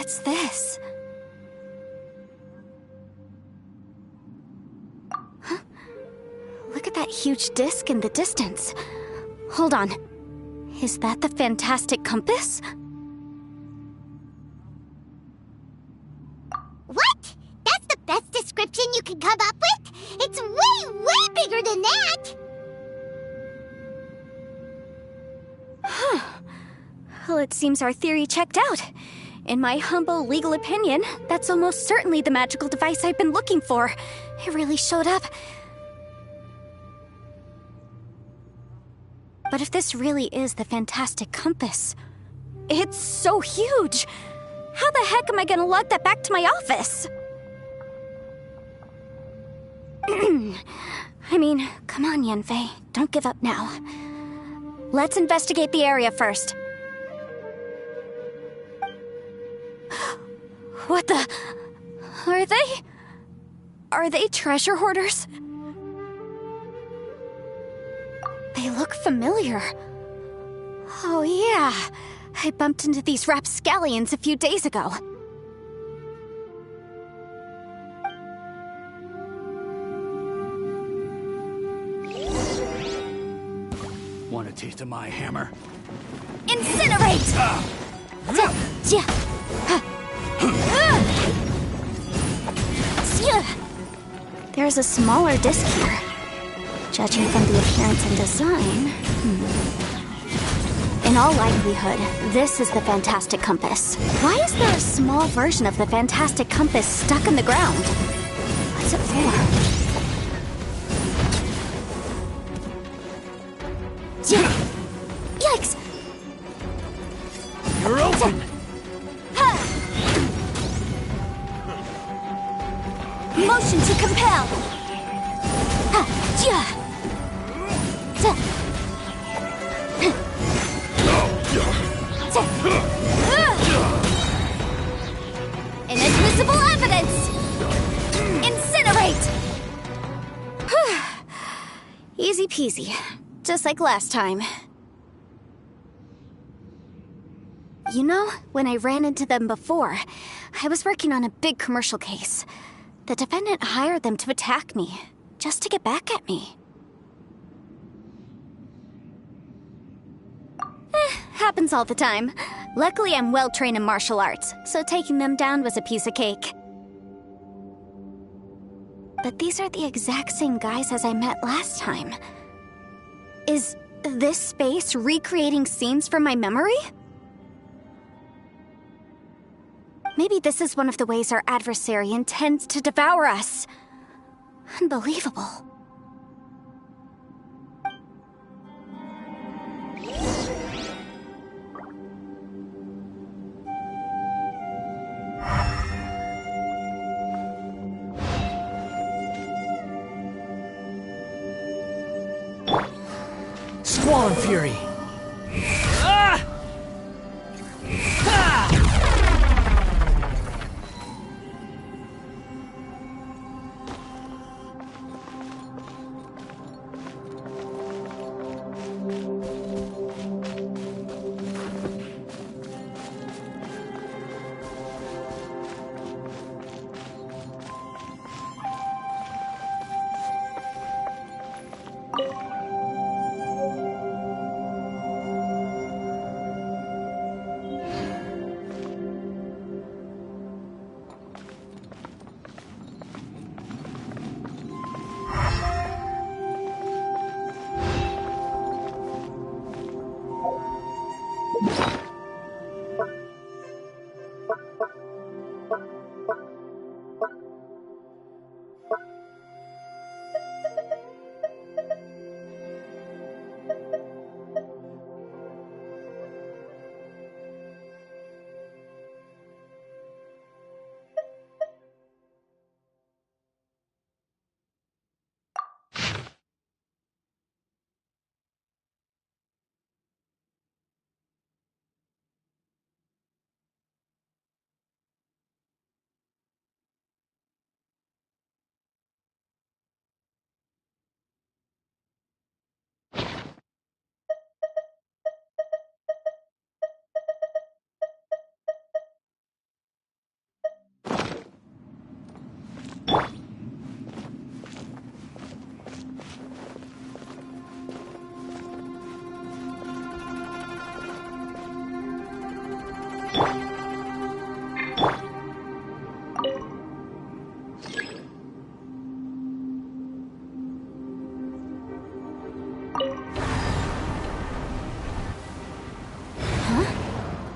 What's this? Huh? Look at that huge disc in the distance. Hold on. Is that the fantastic compass? What? That's the best description you can come up with? It's way, way bigger than that! Huh. Well, it seems our theory checked out. In my humble legal opinion, that's almost certainly the magical device I've been looking for. It really showed up. But if this really is the fantastic compass, it's so huge! How the heck am I gonna lug that back to my office? I mean, come on, Yanfei. Don't give up now. Let's investigate the area first. What the... Are they treasure hoarders? They look familiar. Oh yeah, I bumped into these rapscallions a few days ago. Want a taste of my hammer? Incinerate! There's a smaller disc here. Judging from the appearance and design... In all likelihood, this is the fantastic compass. Why is there a small version of the fantastic compass stuck in the ground? What's it for? Yikes! You're open! Motion to compel! Inadmissible evidence! Incinerate! Easy peasy. Just like last time. You know, when I ran into them before, I was working on a big commercial case. The defendant hired them to attack me, just to get back at me. Happens all the time. Luckily, I'm well-trained in martial arts, so taking them down was a piece of cake. But these are the exact same guys as I met last time. Is this space recreating scenes from my memory? Maybe this is one of the ways our adversary intends to devour us. Unbelievable. Squall Fury! Ah! Ah!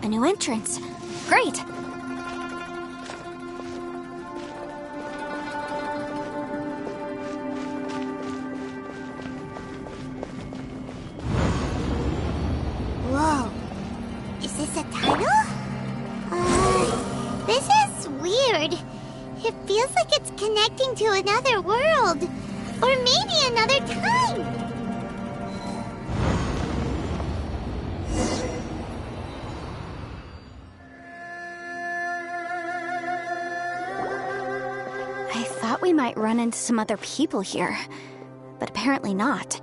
A new entrance. Great! Whoa. Is this a tunnel? This is weird. It feels like it's connecting to another world. Or maybe another time. I thought we might run into some other people here, but apparently not.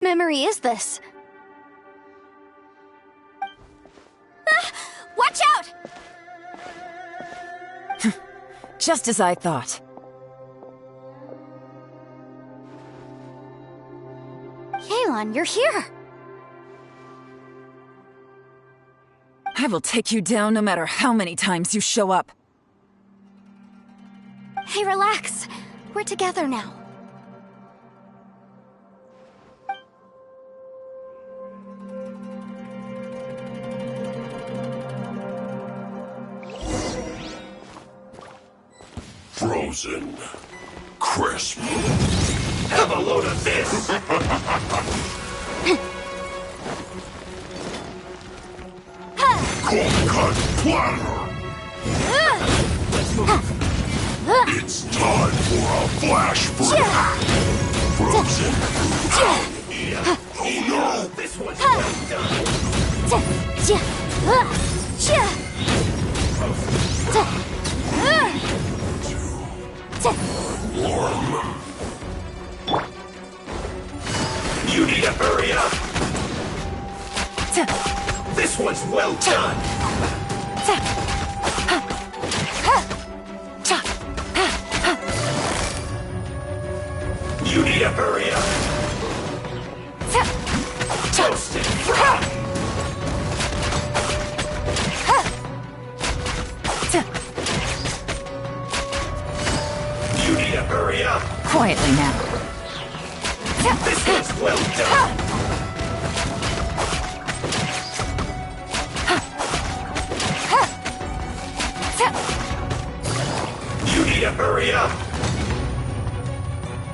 Memory is this? Ah, watch out! Just as I thought. Yelan, you're here! I will take you down no matter how many times you show up. Hey, relax. We're together now. Frozen. Crisp. Have a load of this! Cold cut platter! It's time for a flash break! Frozen. Oh no! This one's warm. You need to hurry up! This one's well done! You need to hurry up! Toasted fry! You need to hurry up! Quietly now. This one's well done! You need to hurry up!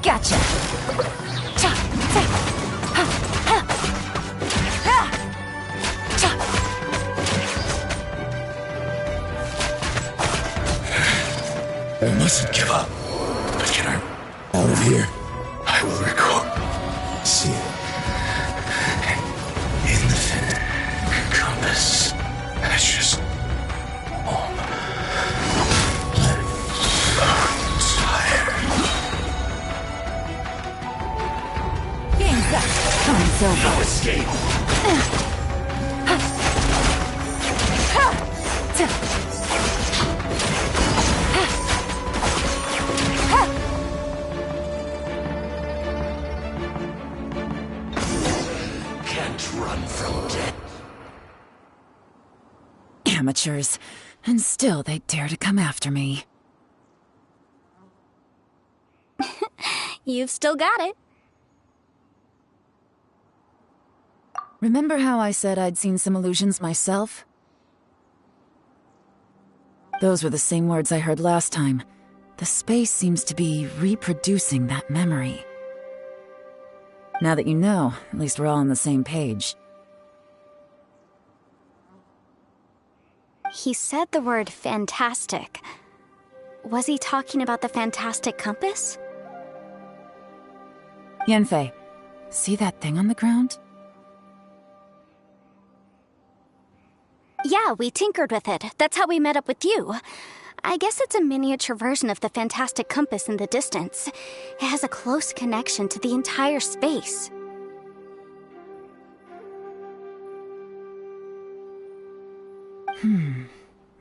Gotcha. I mustn't give up. But get her out of here. I will record. See it. Infinite compass. That's just home. Tired. Game's up. Time's over. No escape. Can't run from death. Amateurs. And still they dare to come after me. You've still got it. Remember how I said I'd seen some illusions myself? Those were the same words I heard last time. The space seems to be reproducing that memory. Now that you know, at least we're all on the same page. He said the word fantastic. Was he talking about the fantastic compass? Yanfei, see that thing on the ground? Yeah, we tinkered with it. That's how we met up with you. I guess it's a miniature version of the fantastic compass in the distance. It has a close connection to the entire space.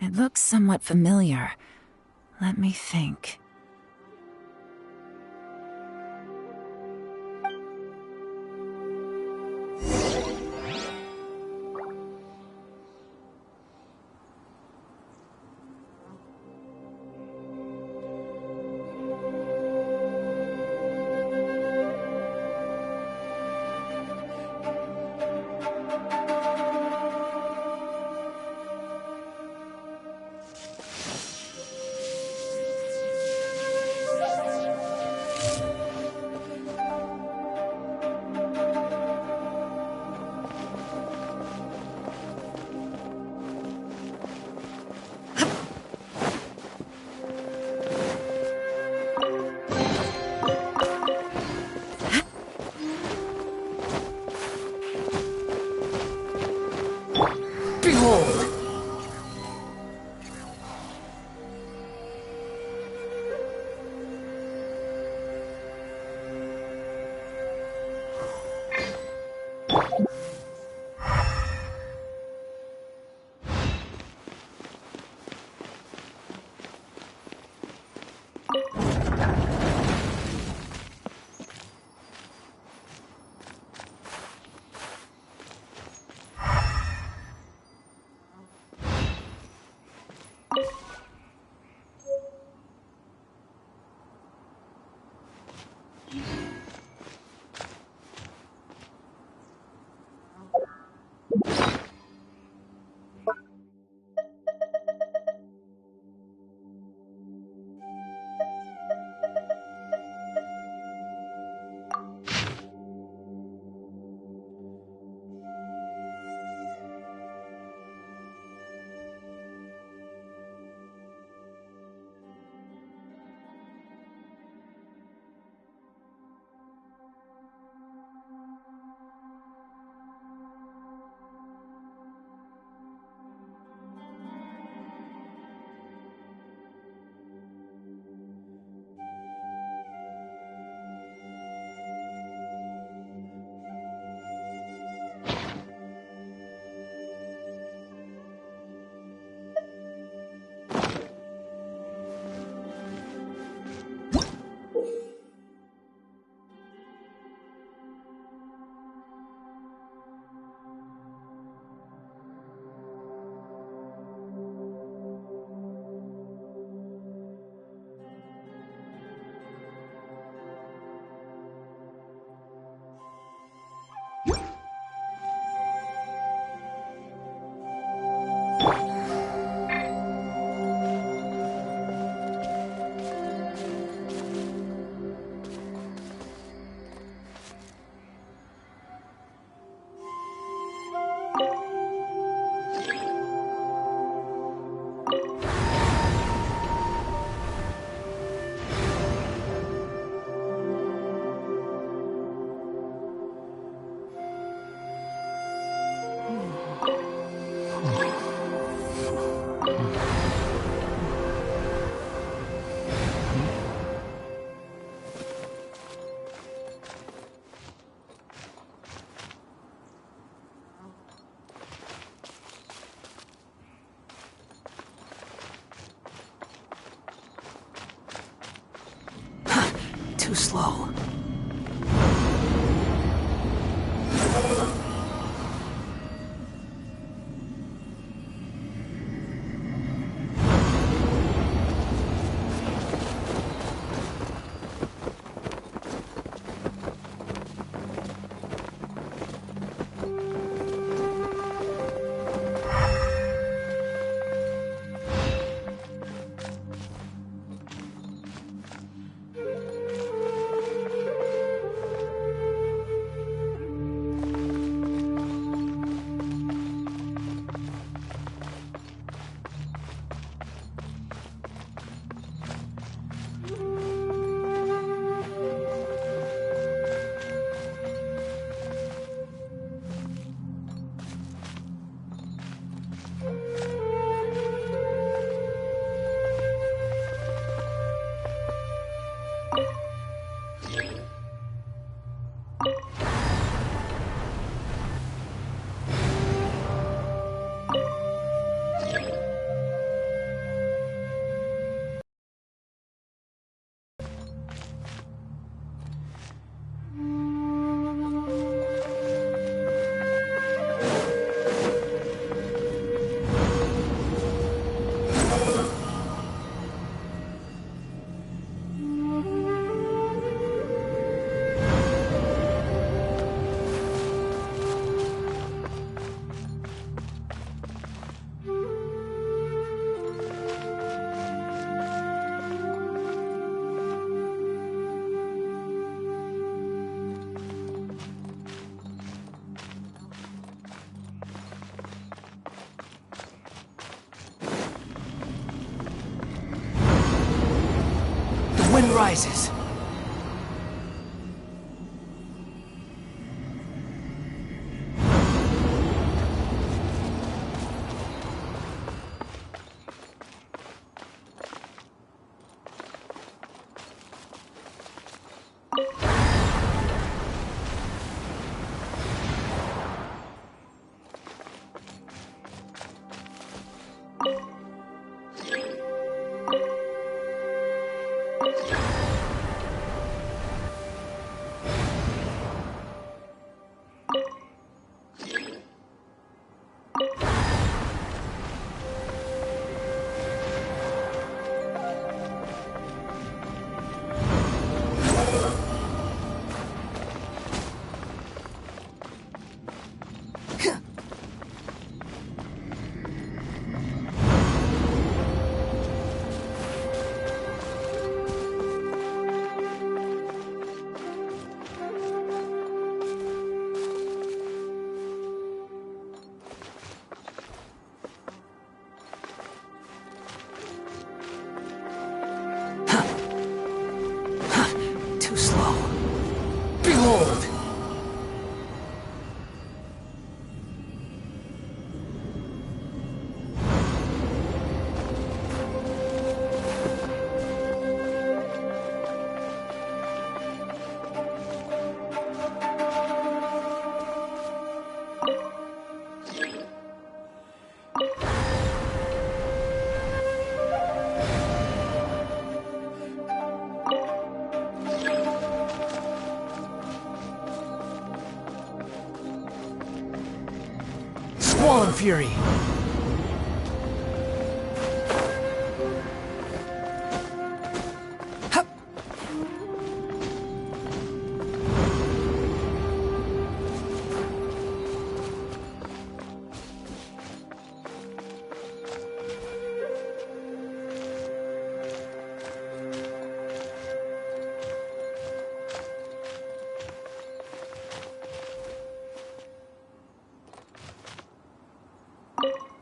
It looks somewhat familiar. Let me think. too slow. The wind rises. Too slow. Behold! Squall and fury. Hup. You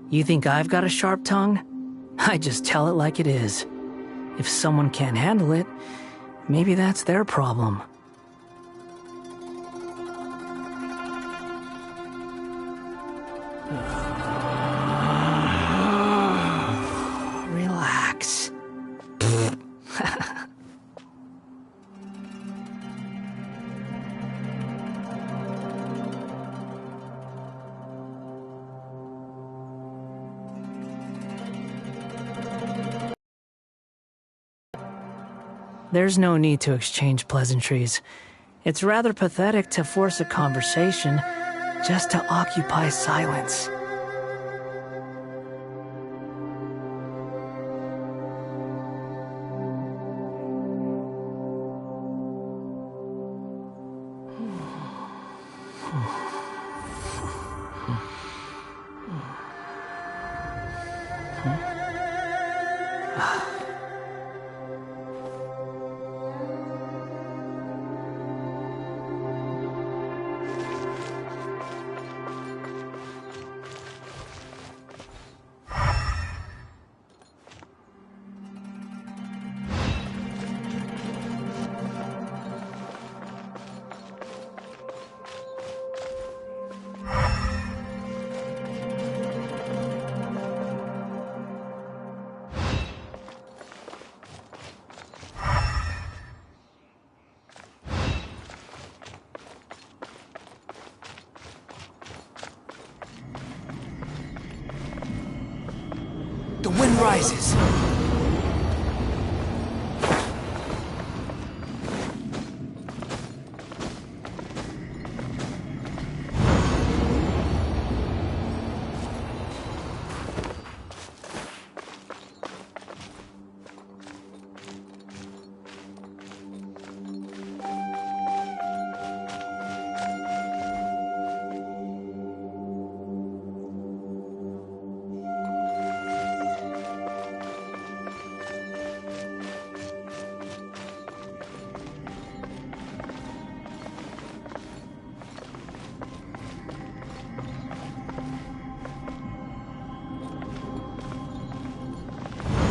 You think I've got a sharp tongue? I just tell it like it is. If someone can't handle it, maybe that's their problem. Relax. There's no need to exchange pleasantries. It's rather pathetic to force a conversation just to occupy silence. The wind rises.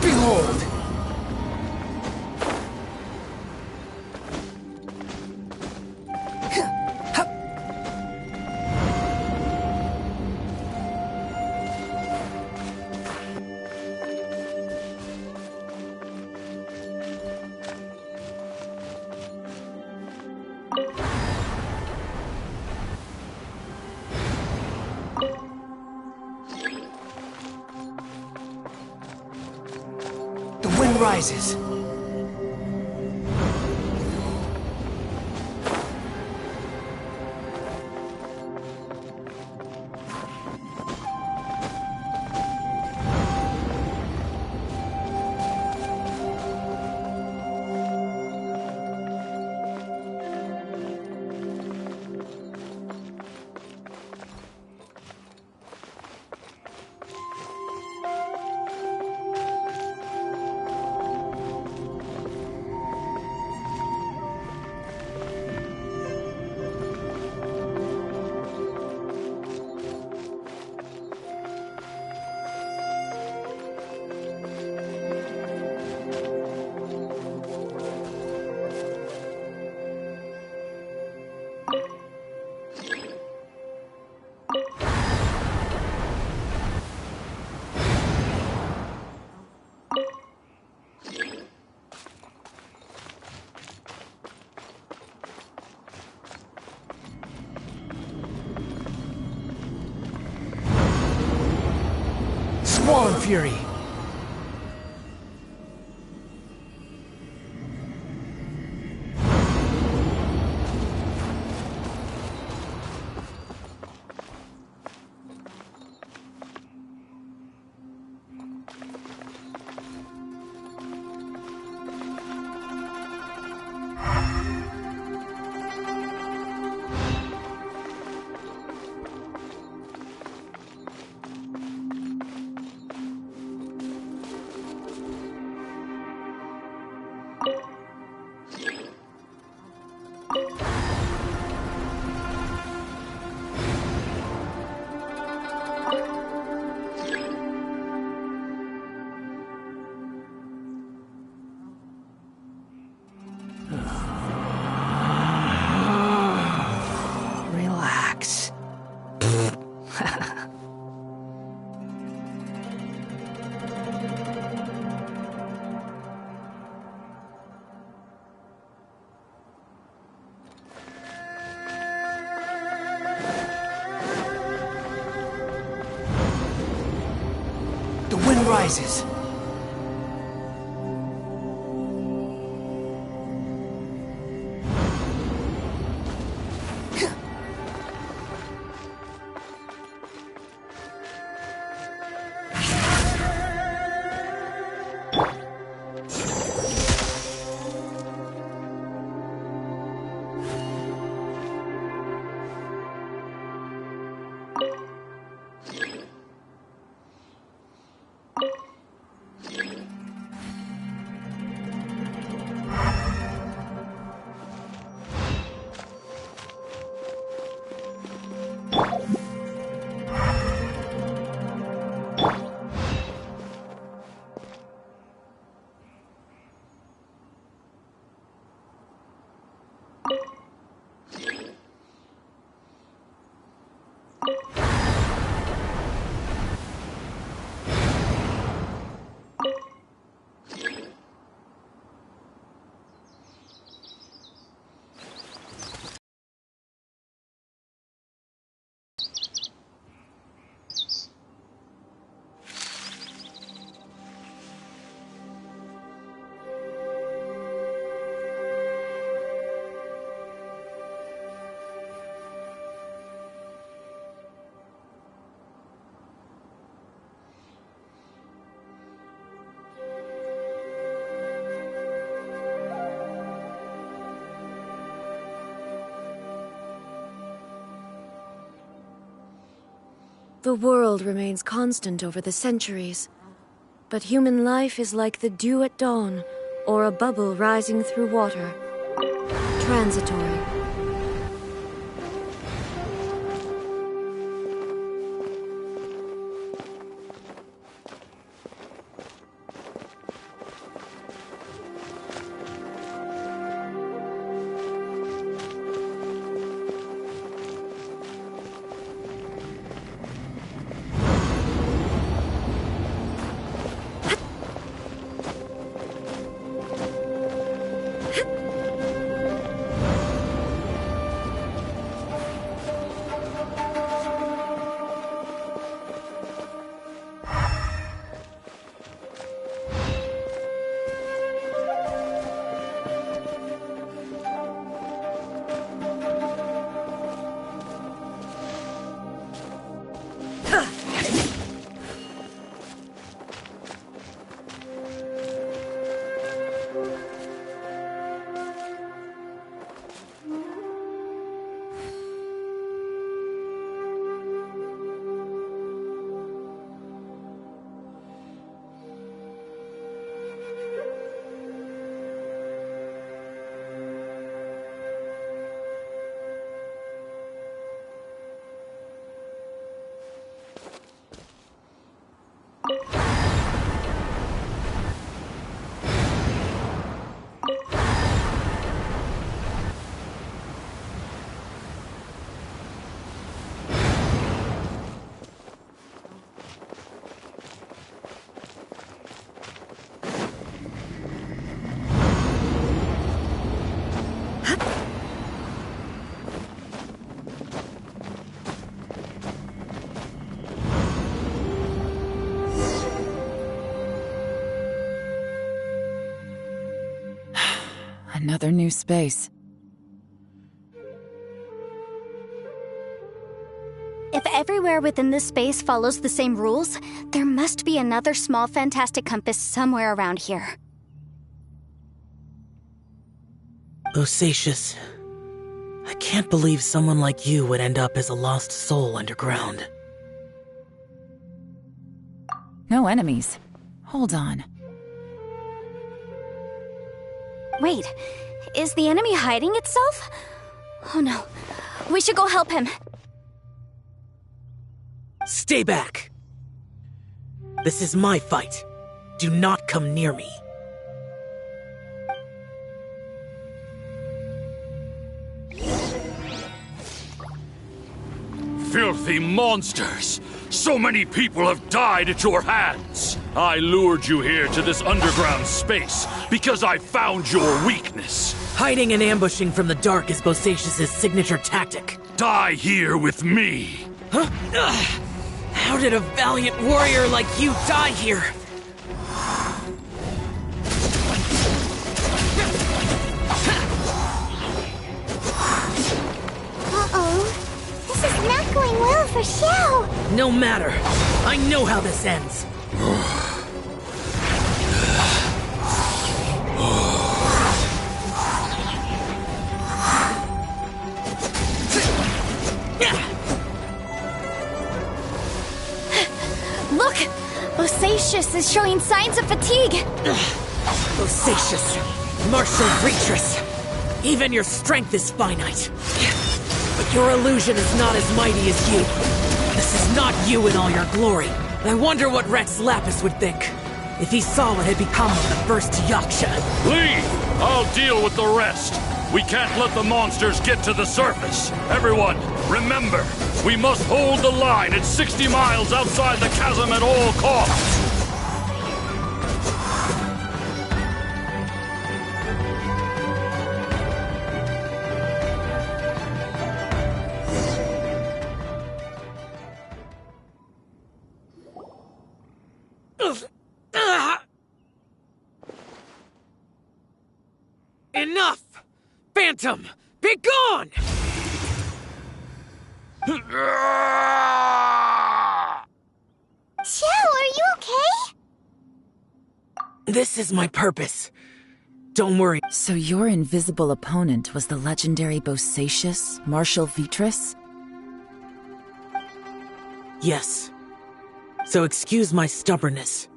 Behold! The wind rises. Swan Fury! The wind rises. The world remains constant over the centuries, but human life is like the dew at dawn, or a bubble rising through water. Transitory. Another new space. If everywhere within this space follows the same rules, there must be another small fantastic compass somewhere around here. Osatius, I can't believe someone like you would end up as a lost soul underground. No enemies. Hold on. Wait, is the enemy hiding itself? Oh no, we should go help him. Stay back! This is my fight. Do not come near me. Filthy monsters! So many people have died at your hands! I lured you here to this underground space because I found your weakness. Hiding and ambushing from the dark is Bosacius' signature tactic. Die here with me! Huh? Ugh. How did a valiant warrior like you die here? Uh-oh. This is not going well for Xiao. No matter. I know how this ends. Look! Bosacius is showing signs of fatigue! Bosacius, martial Retris. Even your strength is finite. But your illusion is not as mighty as you. This is not you in all your glory. I wonder what Rex Lapis would think if he saw what had become of the first Yaksha. Leave! I'll deal with the rest. We can't let the monsters get to the surface. Everyone, remember, we must hold the line at 60 miles outside the chasm at all costs. Enough! Phantom, be gone! Xiao, are you okay? This is my purpose. Don't worry. So your invisible opponent was the legendary Bosacius, Martial Vitris? Yes. So excuse my stubbornness.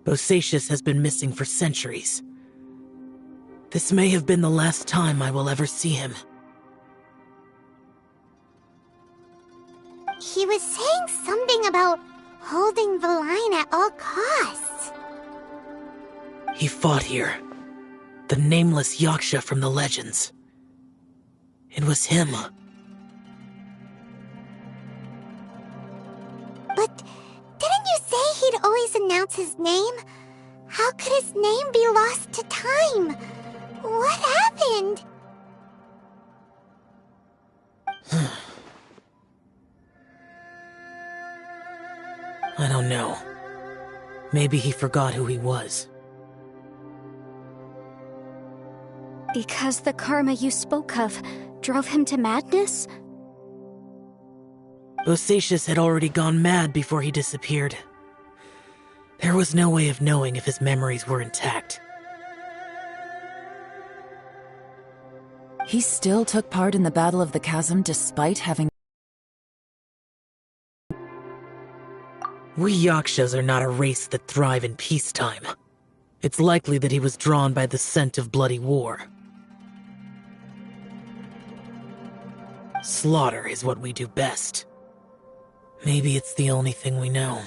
Bosacius has been missing for centuries. This may have been the last time I will ever see him. He was saying something about holding the line at all costs. He fought here. The nameless Yaksha from the legends. It was him. But didn't you say he'd always announce his name? How could his name be lost to time? What happened? I don't know. Maybe he forgot who he was. Because the karma you spoke of drove him to madness? Bosacius had already gone mad before he disappeared. There was no way of knowing if his memories were intact. He still took part in the Battle of the Chasm despite having... We Yakshas are not a race that thrive in peacetime. It's likely that he was drawn by the scent of bloody war. Slaughter is what we do best. Maybe it's the only thing we know.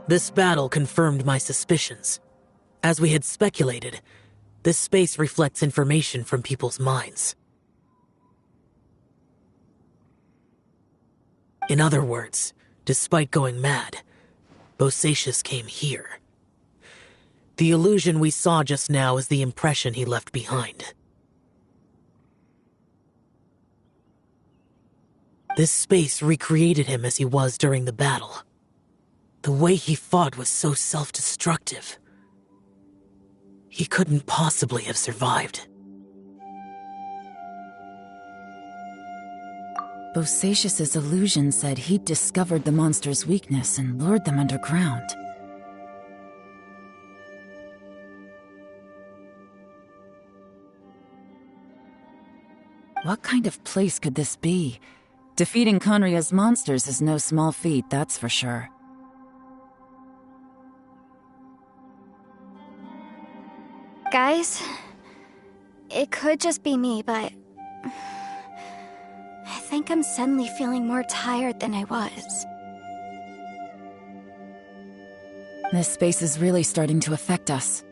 This battle confirmed my suspicions. As we had speculated, this space reflects information from people's minds. In other words, despite going mad, Bosacius came here. The illusion we saw just now is the impression he left behind. This space recreated him as he was during the battle. The way he fought was so self-destructive. He couldn't possibly have survived. Bosacius's illusion said he'd discovered the monster's weakness and lured them underground. What kind of place could this be? Defeating Conria's monsters is no small feat, that's for sure. Guys, it could just be me, but I think I'm suddenly feeling more tired than I was. This space is really starting to affect us.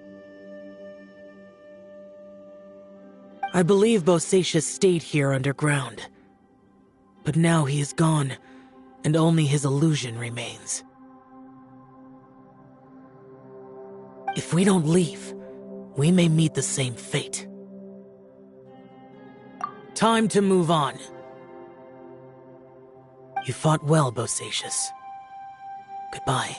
I believe Bosacius stayed here underground. But now he is gone, and only his illusion remains. If we don't leave, we may meet the same fate. Time to move on. You fought well, Bosacius. Goodbye.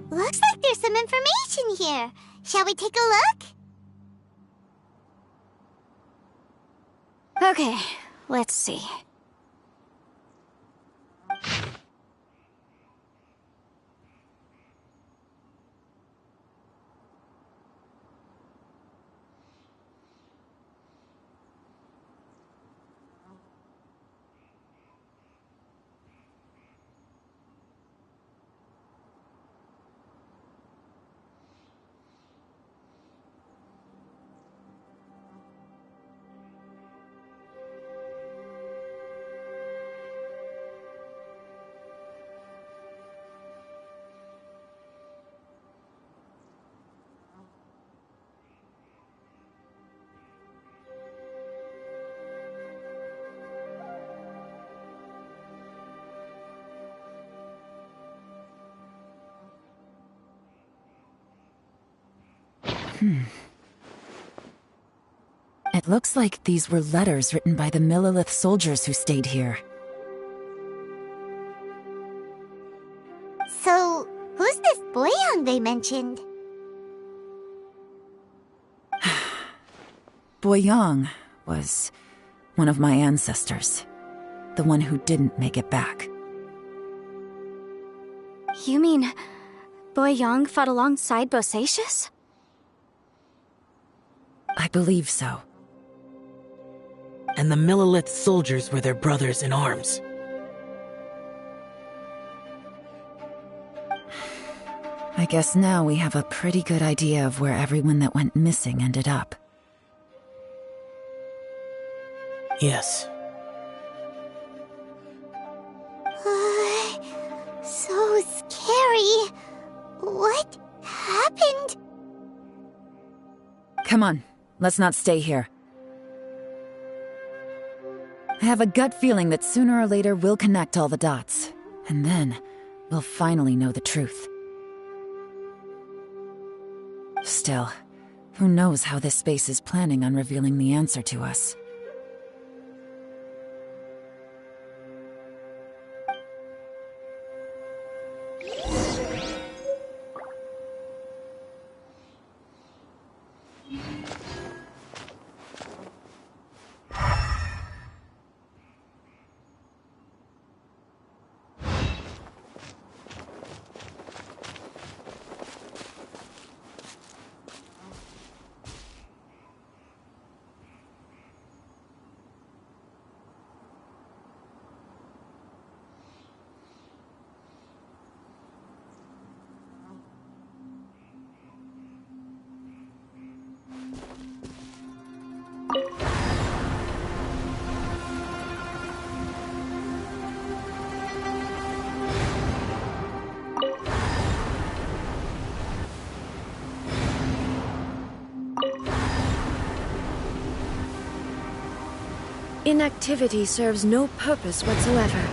Looks like there's some information here. Shall we take a look? Okay, let's see. It looks like these were letters written by the Millilith soldiers who stayed here. So, who's this Boyang they mentioned? Boyang was one of my ancestors. The one who didn't make it back. You mean Boyang fought alongside Bosacius? I believe so. And the Millilith soldiers were their brothers in arms. I guess now we have a pretty good idea of where everyone that went missing ended up. Yes. Come on, let's not stay here. I have a gut feeling that sooner or later we'll connect all the dots. And then, we'll finally know the truth. Still, who knows how this space is planning on revealing the answer to us. Inactivity serves no purpose whatsoever.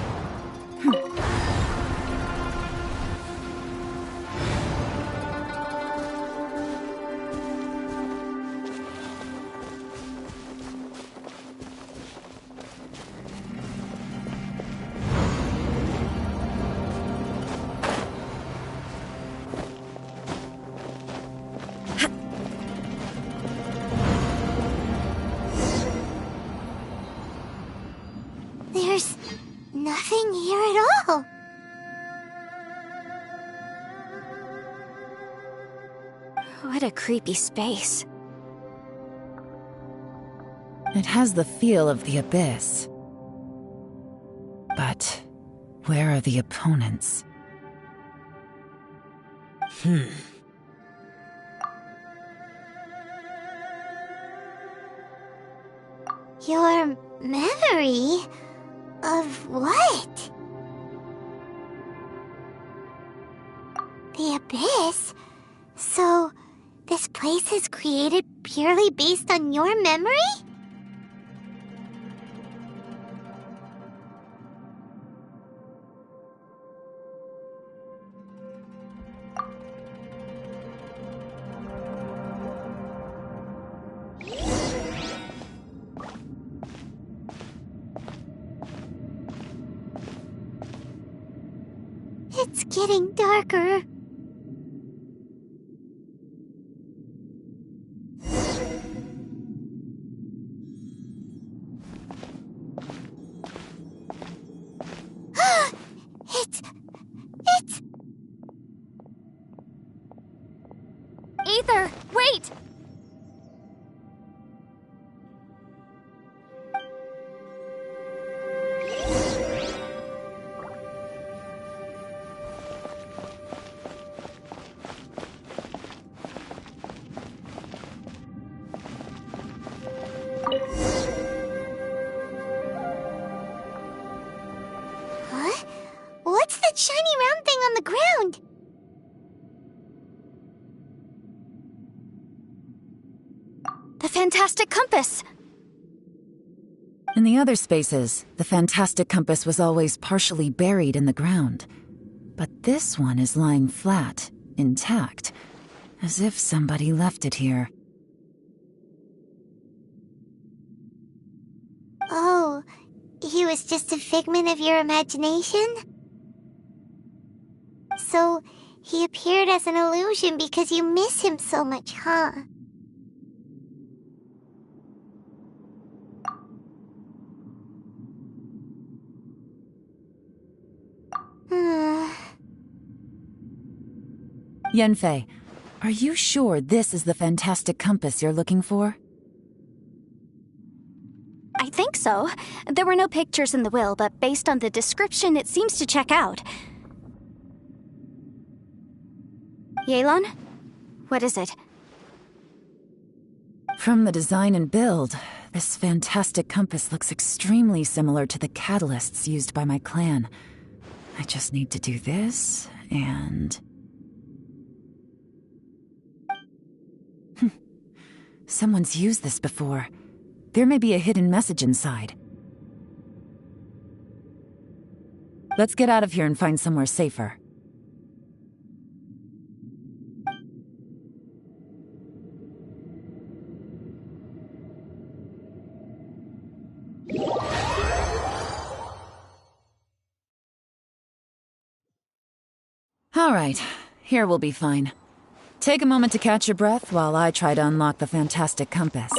There's nothing here at all. What a creepy space. It has the feel of the abyss. But where are the opponents? Your memory of what? The abyss? So, this place is created purely based on your memory? It's getting darker. It's... Ether, wait! Huh? What's that shiny round thing on the ground? The fantastic compass! In the other spaces, the fantastic compass was always partially buried in the ground. But this one is lying flat, intact, as if somebody left it here. Oh, he was just a figment of your imagination? So, he appeared as an illusion because you miss him so much, huh? Yanfei, are you sure this is the fantastic compass you're looking for? I think so. There were no pictures in the will, but based on the description, it seems to check out. Yelan? What is it? From the design and build, this fantastic compass looks extremely similar to the catalysts used by my clan. I just need to do this, and... Someone's used this before. There may be a hidden message inside. Let's get out of here and find somewhere safer. All right, here we'll be fine. Take a moment to catch your breath while I try to unlock the fantastic compass.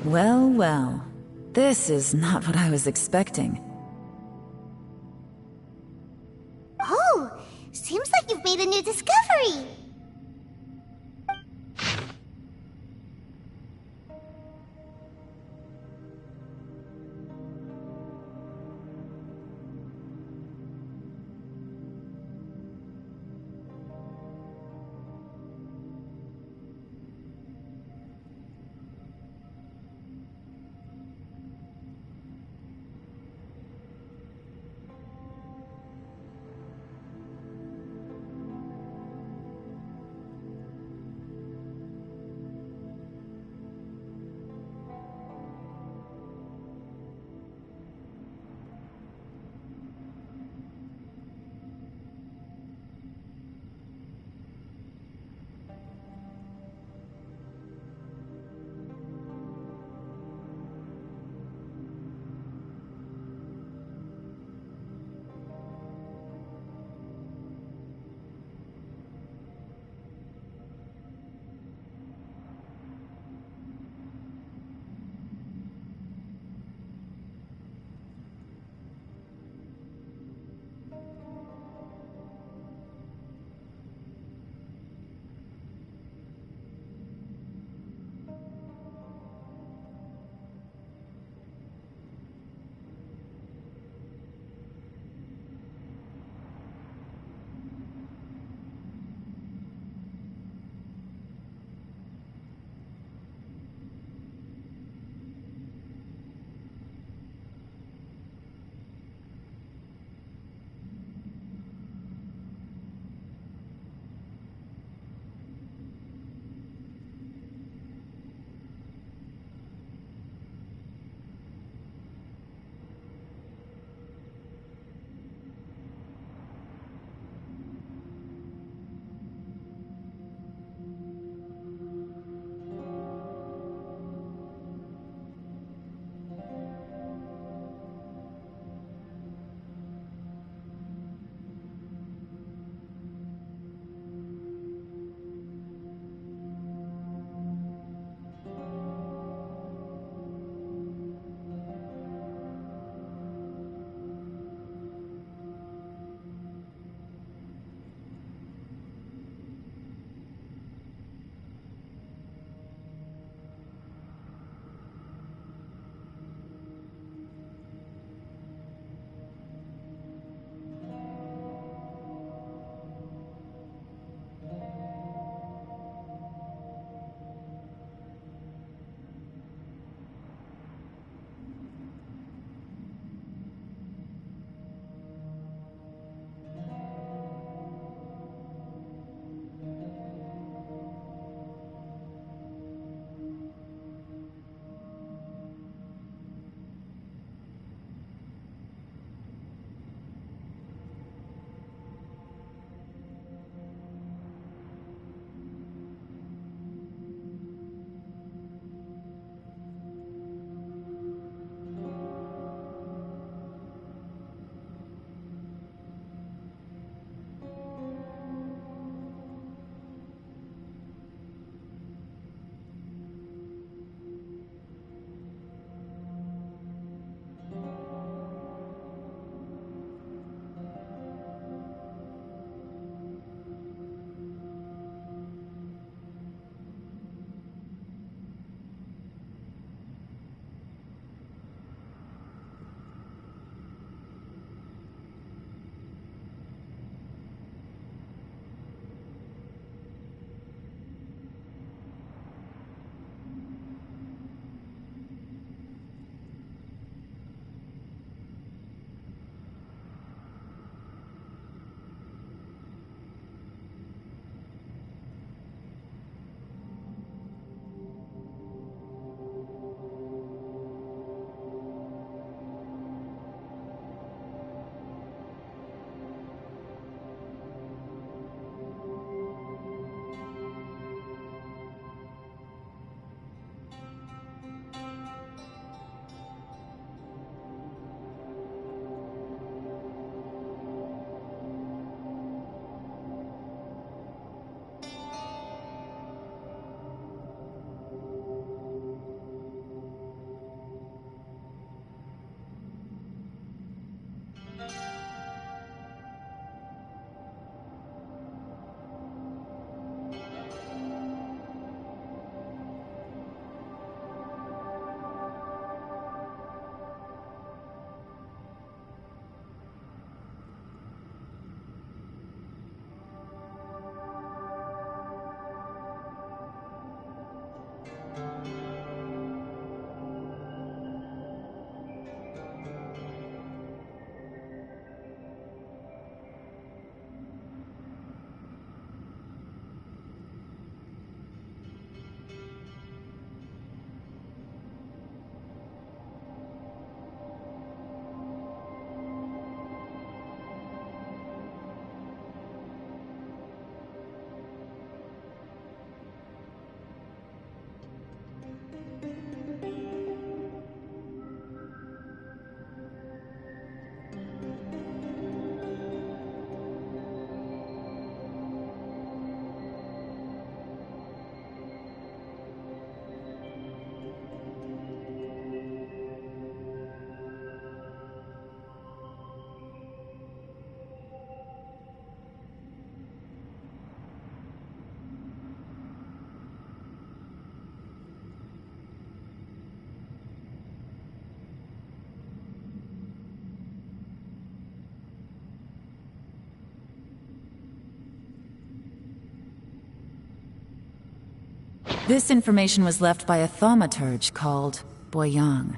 Well, well. This is not what I was expecting. Oh, seems like you've made a new discovery. This information was left by a thaumaturge called Boyang,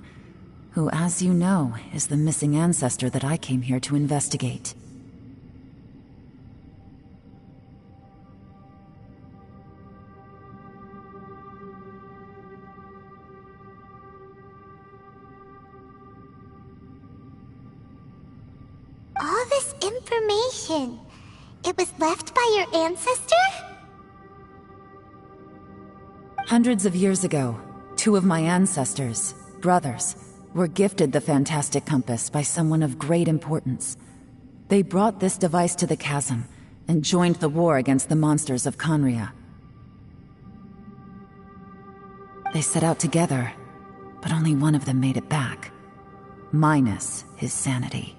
who, as you know, is the missing ancestor that I came here to investigate. All this information, it was left by your ancestor? Hundreds of years ago, two of my ancestors, brothers, were gifted the fantastic compass by someone of great importance. They brought this device to the chasm and joined the war against the monsters of Conria. They set out together, but only one of them made it back, minus his sanity.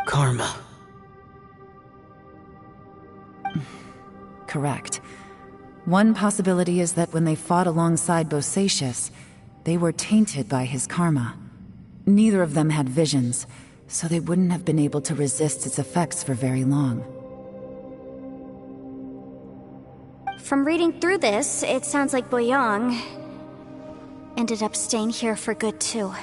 Karma. Correct. One possibility is that when they fought alongside Bosacius, they were tainted by his karma. Neither of them had visions, so they wouldn't have been able to resist its effects for very long. From reading through this, it sounds like Boyang ended up staying here for good too.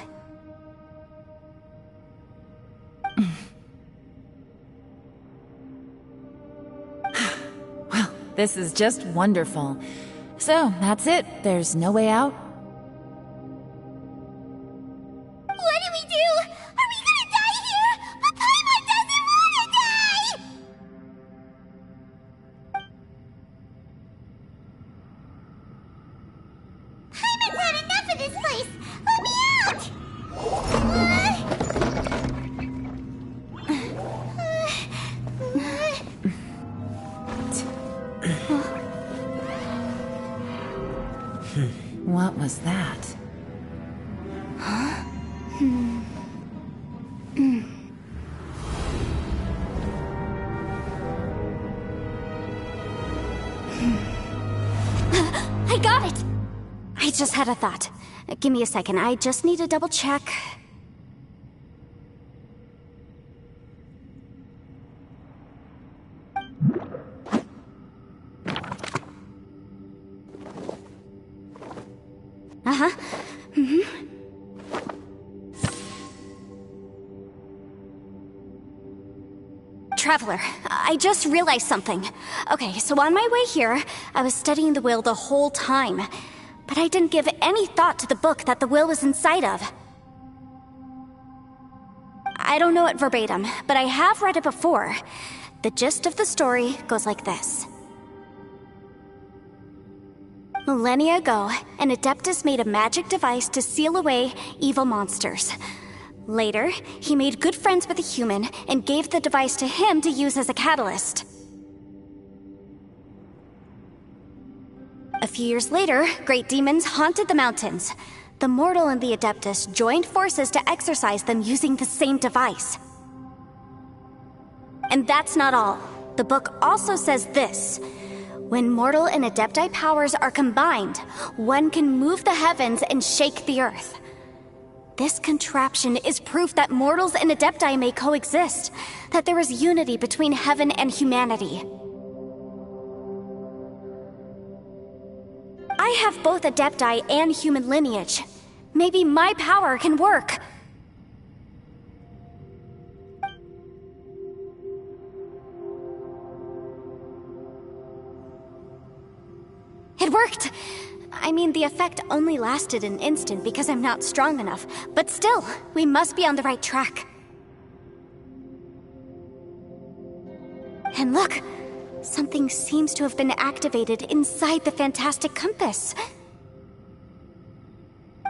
This is just wonderful. So, that's it. There's no way out? What do we do? Are we gonna die here? But Paimon doesn't wanna die! Paimon's had enough of this place! Let me out! What was that? I got it! I just had a thought. Give me a second, I just need to double check. Uh-huh. Traveler, I just realized something. Okay, so on my way here, I was studying the will the whole time, but I didn't give any thought to the book that the will was inside of. I don't know it verbatim, but I have read it before. The gist of the story goes like this. Millennia ago, an Adeptus made a magic device to seal away evil monsters. Later, he made good friends with a human and gave the device to him to use as a catalyst. A few years later, great demons haunted the mountains. The mortal and the Adeptus joined forces to exorcise them using the same device. And that's not all. The book also says this. When mortal and Adepti powers are combined, one can move the heavens and shake the earth. This contraption is proof that mortals and Adepti may coexist, that there is unity between heaven and humanity. I have both Adepti and human lineage. Maybe my power can work. It worked! I mean, the effect only lasted an instant because I'm not strong enough, but still, we must be on the right track. And look! Something seems to have been activated inside the fantastic compass.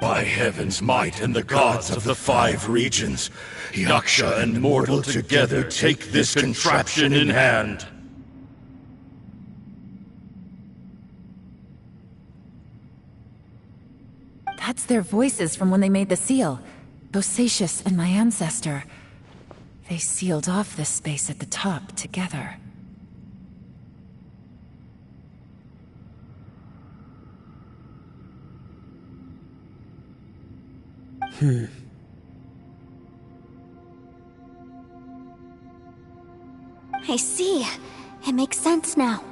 By heaven's might and the gods of the 5 regions, Yaksha and mortal together take this contraption in hand. That's their voices from when they made the seal. Bosacius and my ancestor. They sealed off this space at the top together. I see. It makes sense now.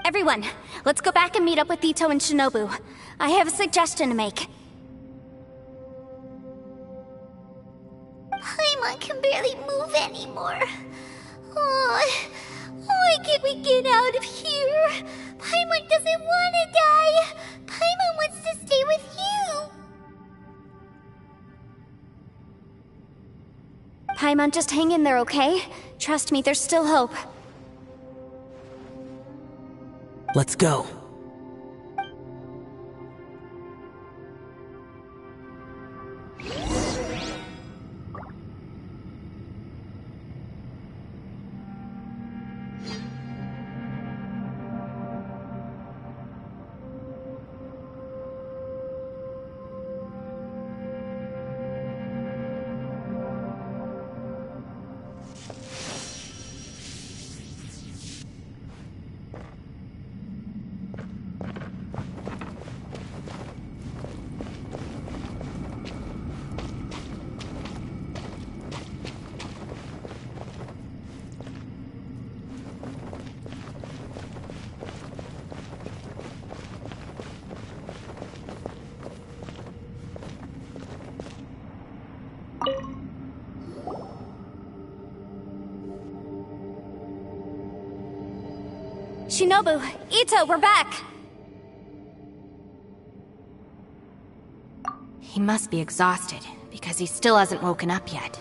Everyone, let's go back and meet up with Ito and Shinobu. I have a suggestion to make. Paimon can barely move anymore. Oh, why can't we get out of here? Paimon doesn't want to die. Paimon wants to stay with you. Paimon, just hang in there, okay? Trust me, there's still hope. Let's go. Shinobu, Ito, we're back! He must be exhausted, because he still hasn't woken up yet.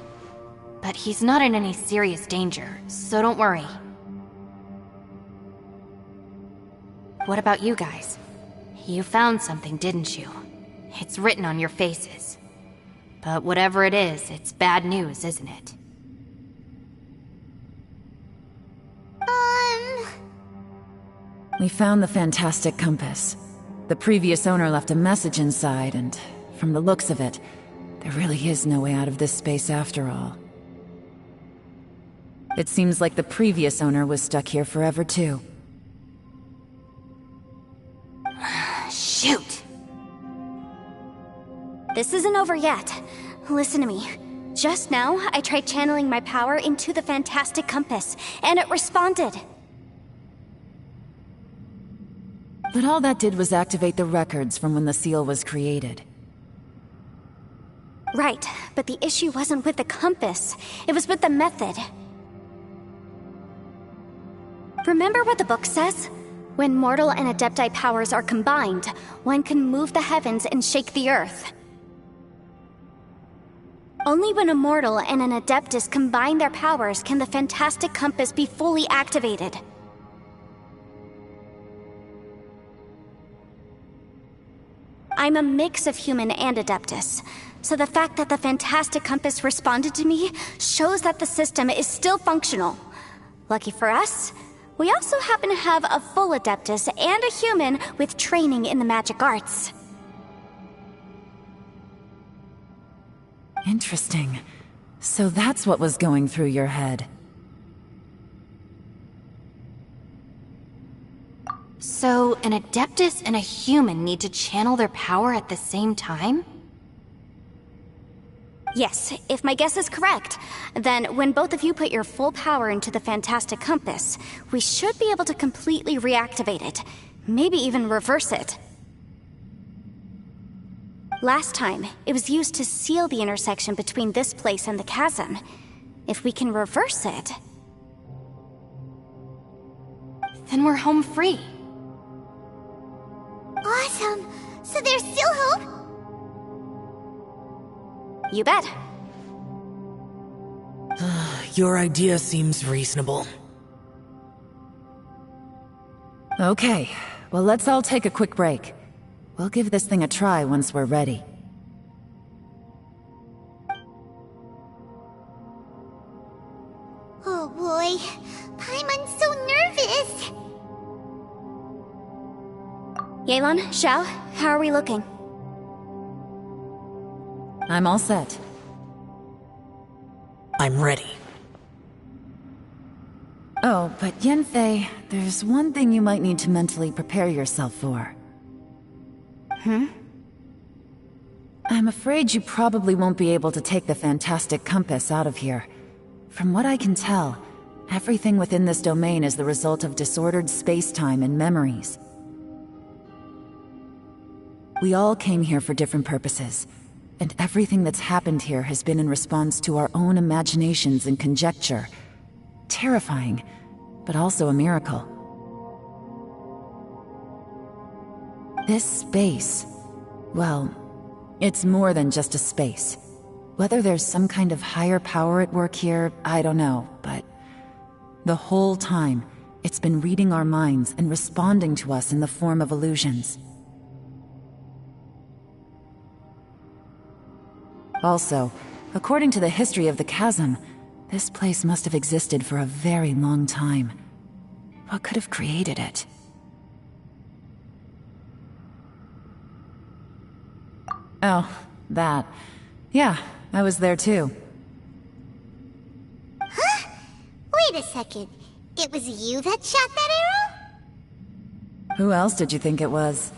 But he's not in any serious danger, so don't worry. What about you guys? You found something, didn't you? It's written on your faces. But whatever it is, it's bad news, isn't it? We found the fantastic compass. The previous owner left a message inside, and from the looks of it, there really is no way out of this space after all. It seems like the previous owner was stuck here forever too. Shoot! This isn't over yet. Listen to me. Just now, I tried channeling my power into the fantastic compass, and it responded. But all that did was activate the records from when the seal was created. Right, but the issue wasn't with the compass. It was with the method. Remember what the book says? When mortal and adepti powers are combined, one can move the heavens and shake the earth. Only when a mortal and an adeptus combine their powers can the fantastic compass be fully activated. I'm a mix of human and adeptus, so the fact that the fantastic compass responded to me shows that the system is still functional. Lucky for us, we also happen to have a full adeptus and a human with training in the magic arts. Interesting. So that's what was going through your head. So, an adeptus and a human need to channel their power at the same time? Yes, if my guess is correct, then when both of you put your full power into the fantastic compass, we should be able to completely reactivate it. Maybe even reverse it. Last time, it was used to seal the intersection between this place and the chasm. If we can reverse it... then we're home free. Awesome! So there's still hope? You bet. Your idea seems reasonable. Okay, Well, let's all take a quick break. We'll give this thing a try once we're ready. Oh boy, Paimon's so nervous. Yelan, Xiao, how are we looking? I'm all set. I'm ready. Oh, but Yanfei, there's one thing you might need to mentally prepare yourself for. I'm afraid you probably won't be able to take the fantastic compass out of here. From what I can tell, everything within this domain is the result of disordered space-time and memories. We all came here for different purposes, and everything that's happened here has been in response to our own imaginations and conjecture. Terrifying, but also a miracle. This space, well, it's more than just a space. Whether there's some kind of higher power at work here, I don't know, but the whole time, it's been reading our minds and responding to us in the form of illusions. Also, according to the history of the chasm, this place must have existed for a very long time. What could have created it? Oh, that. Yeah, I was there too. Huh? Wait a second. It was you that shot that arrow? Who else did you think it was?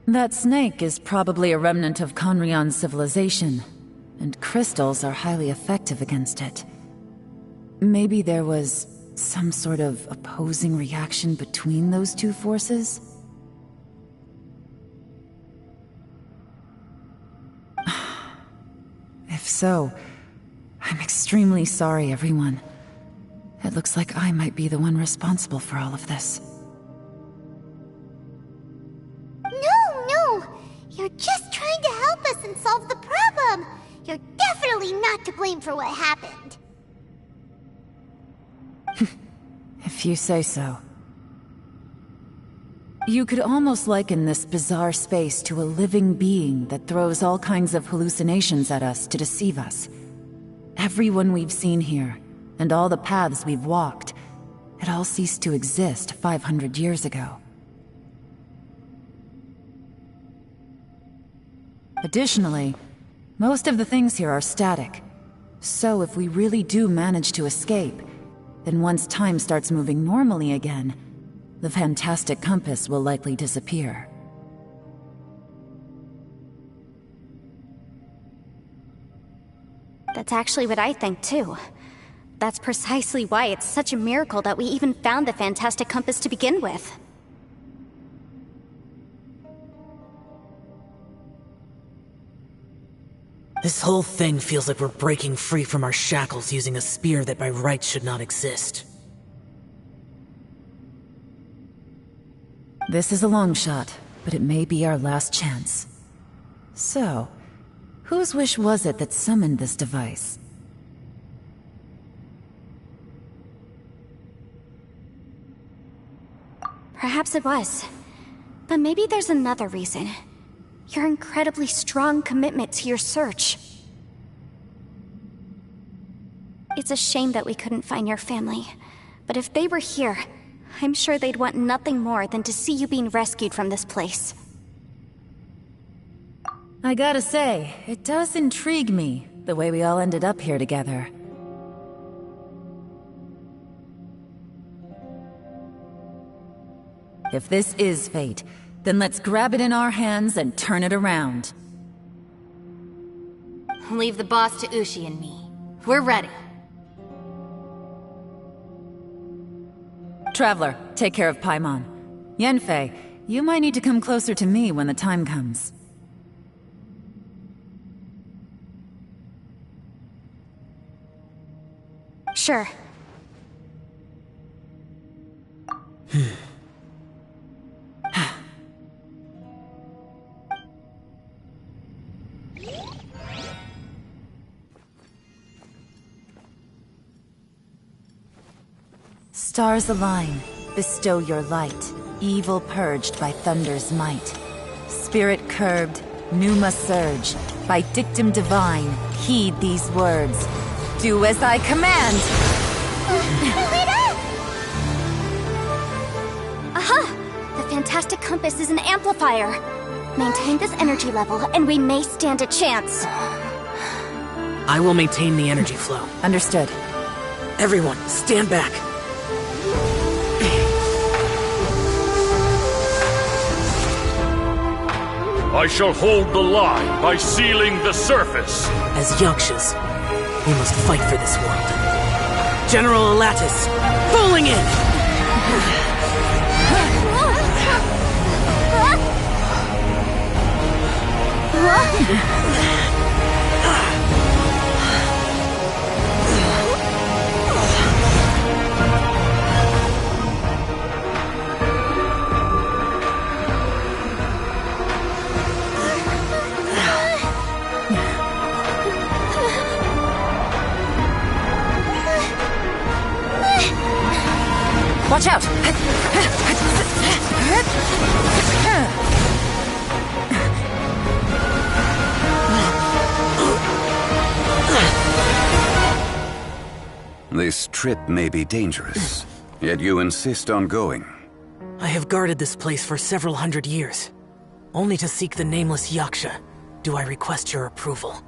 That snake is probably a remnant of Conrion's civilization, and crystals are highly effective against it. Maybe there was some sort of opposing reaction between those two forces? If so, I'm extremely sorry, everyone. It looks like I might be the one responsible for all of this. No! You're just trying to help us and solve the problem! You're definitely not to blame for what happened. If you say so. You could almost liken this bizarre space to a living being that throws all kinds of hallucinations at us to deceive us. Everyone we've seen here, and all the paths we've walked, it all ceased to exist 500 years ago. Additionally, most of the things here are static. So if we really do manage to escape, then once time starts moving normally again, the fantastic compass will likely disappear. That's actually what I think too. That's precisely why it's such a miracle that we even found the fantastic compass to begin with. This whole thing feels like we're breaking free from our shackles using a spear that by rights should not exist. This is a long shot, but it may be our last chance. So, whose wish was it that summoned this device? Perhaps it was. But maybe there's another reason. Your incredibly strong commitment to your search. It's a shame that we couldn't find your family. But if they were here, I'm sure they'd want nothing more than to see you being rescued from this place. I gotta say, it does intrigue me, the way we all ended up here together. If this is fate, then let's grab it in our hands and turn it around. Leave the boss to Ushi and me. We're ready. Traveler, take care of Paimon. Yanfei, you might need to come closer to me when the time comes. Sure. Stars align, bestow your light, evil purged by thunder's might. Spirit curbed, pneuma surge, by dictum divine, heed these words. Do as I command! Aha! The fantastic compass is an amplifier. Maintain this energy level, and we may stand a chance. I will maintain the energy flow. Understood. Everyone, stand back. I shall hold the line by sealing the surface. As Yakshas, we must fight for this world. General Elatus, falling in! Watch out! This trip may be dangerous, yet you insist on going. I have guarded this place for several hundred years. Only to seek the nameless Yaksha do I request your approval.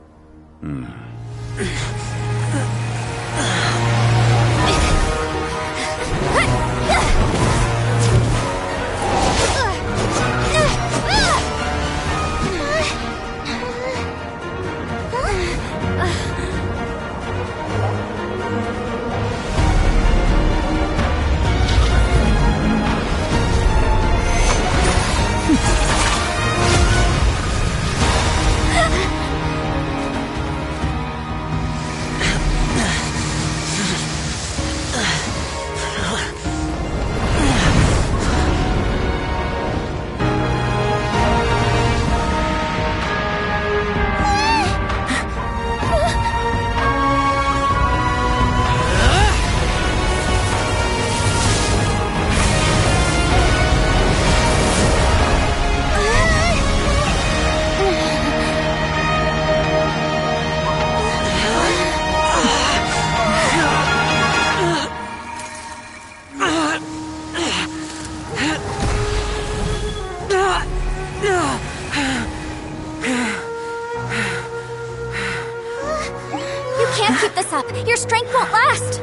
Can't keep this up. Your strength won't last.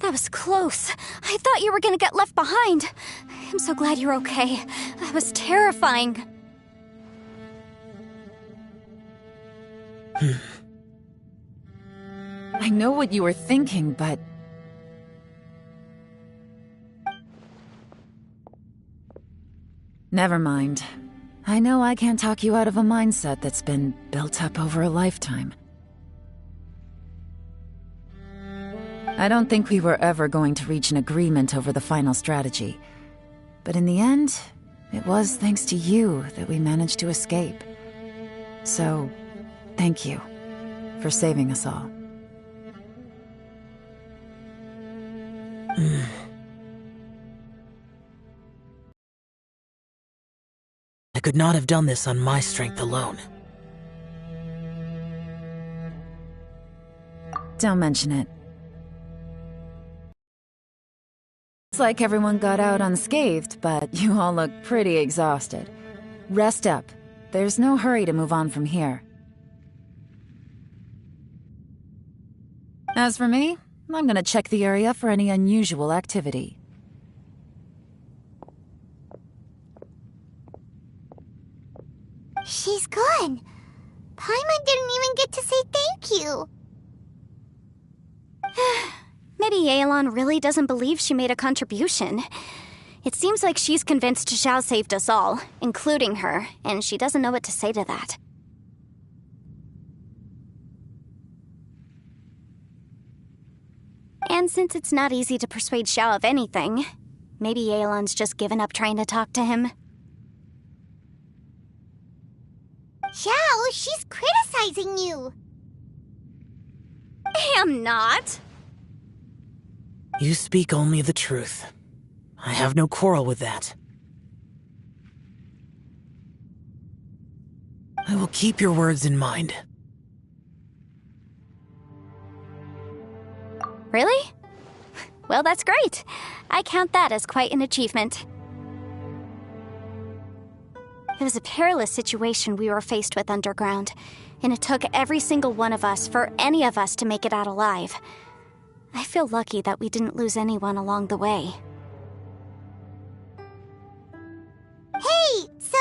That was close. I thought you were gonna get left behind. I'm so glad you're okay. That was terrifying. I know what you were thinking, but... Never mind. I know I can't talk you out of a mindset that's been built up over a lifetime. I don't think we were ever going to reach an agreement over the final strategy. But in the end, it was thanks to you that we managed to escape. So, thank you for saving us all. I could not have done this on my strength alone. Don't mention it. It's like everyone got out unscathed, but you all look pretty exhausted. Rest up. There's no hurry to move on from here. As for me, I'm gonna check the area for any unusual activity. She's gone. Paimon didn't even get to say thank you. Maybe Yelan really doesn't believe she made a contribution. It seems like she's convinced Xiao saved us all, including her, and she doesn't know what to say to that. And since it's not easy to persuade Xiao of anything, maybe Yelan's just given up trying to talk to him. Xiao, she's criticizing you. I'm not. You speak only the truth. I have no quarrel with that. I will keep your words in mind. Really? Well, that's great. I count that as quite an achievement. It was a perilous situation we were faced with underground, and it took every single one of us for any of us to make it out alive. I feel lucky that we didn't lose anyone along the way. Hey, so...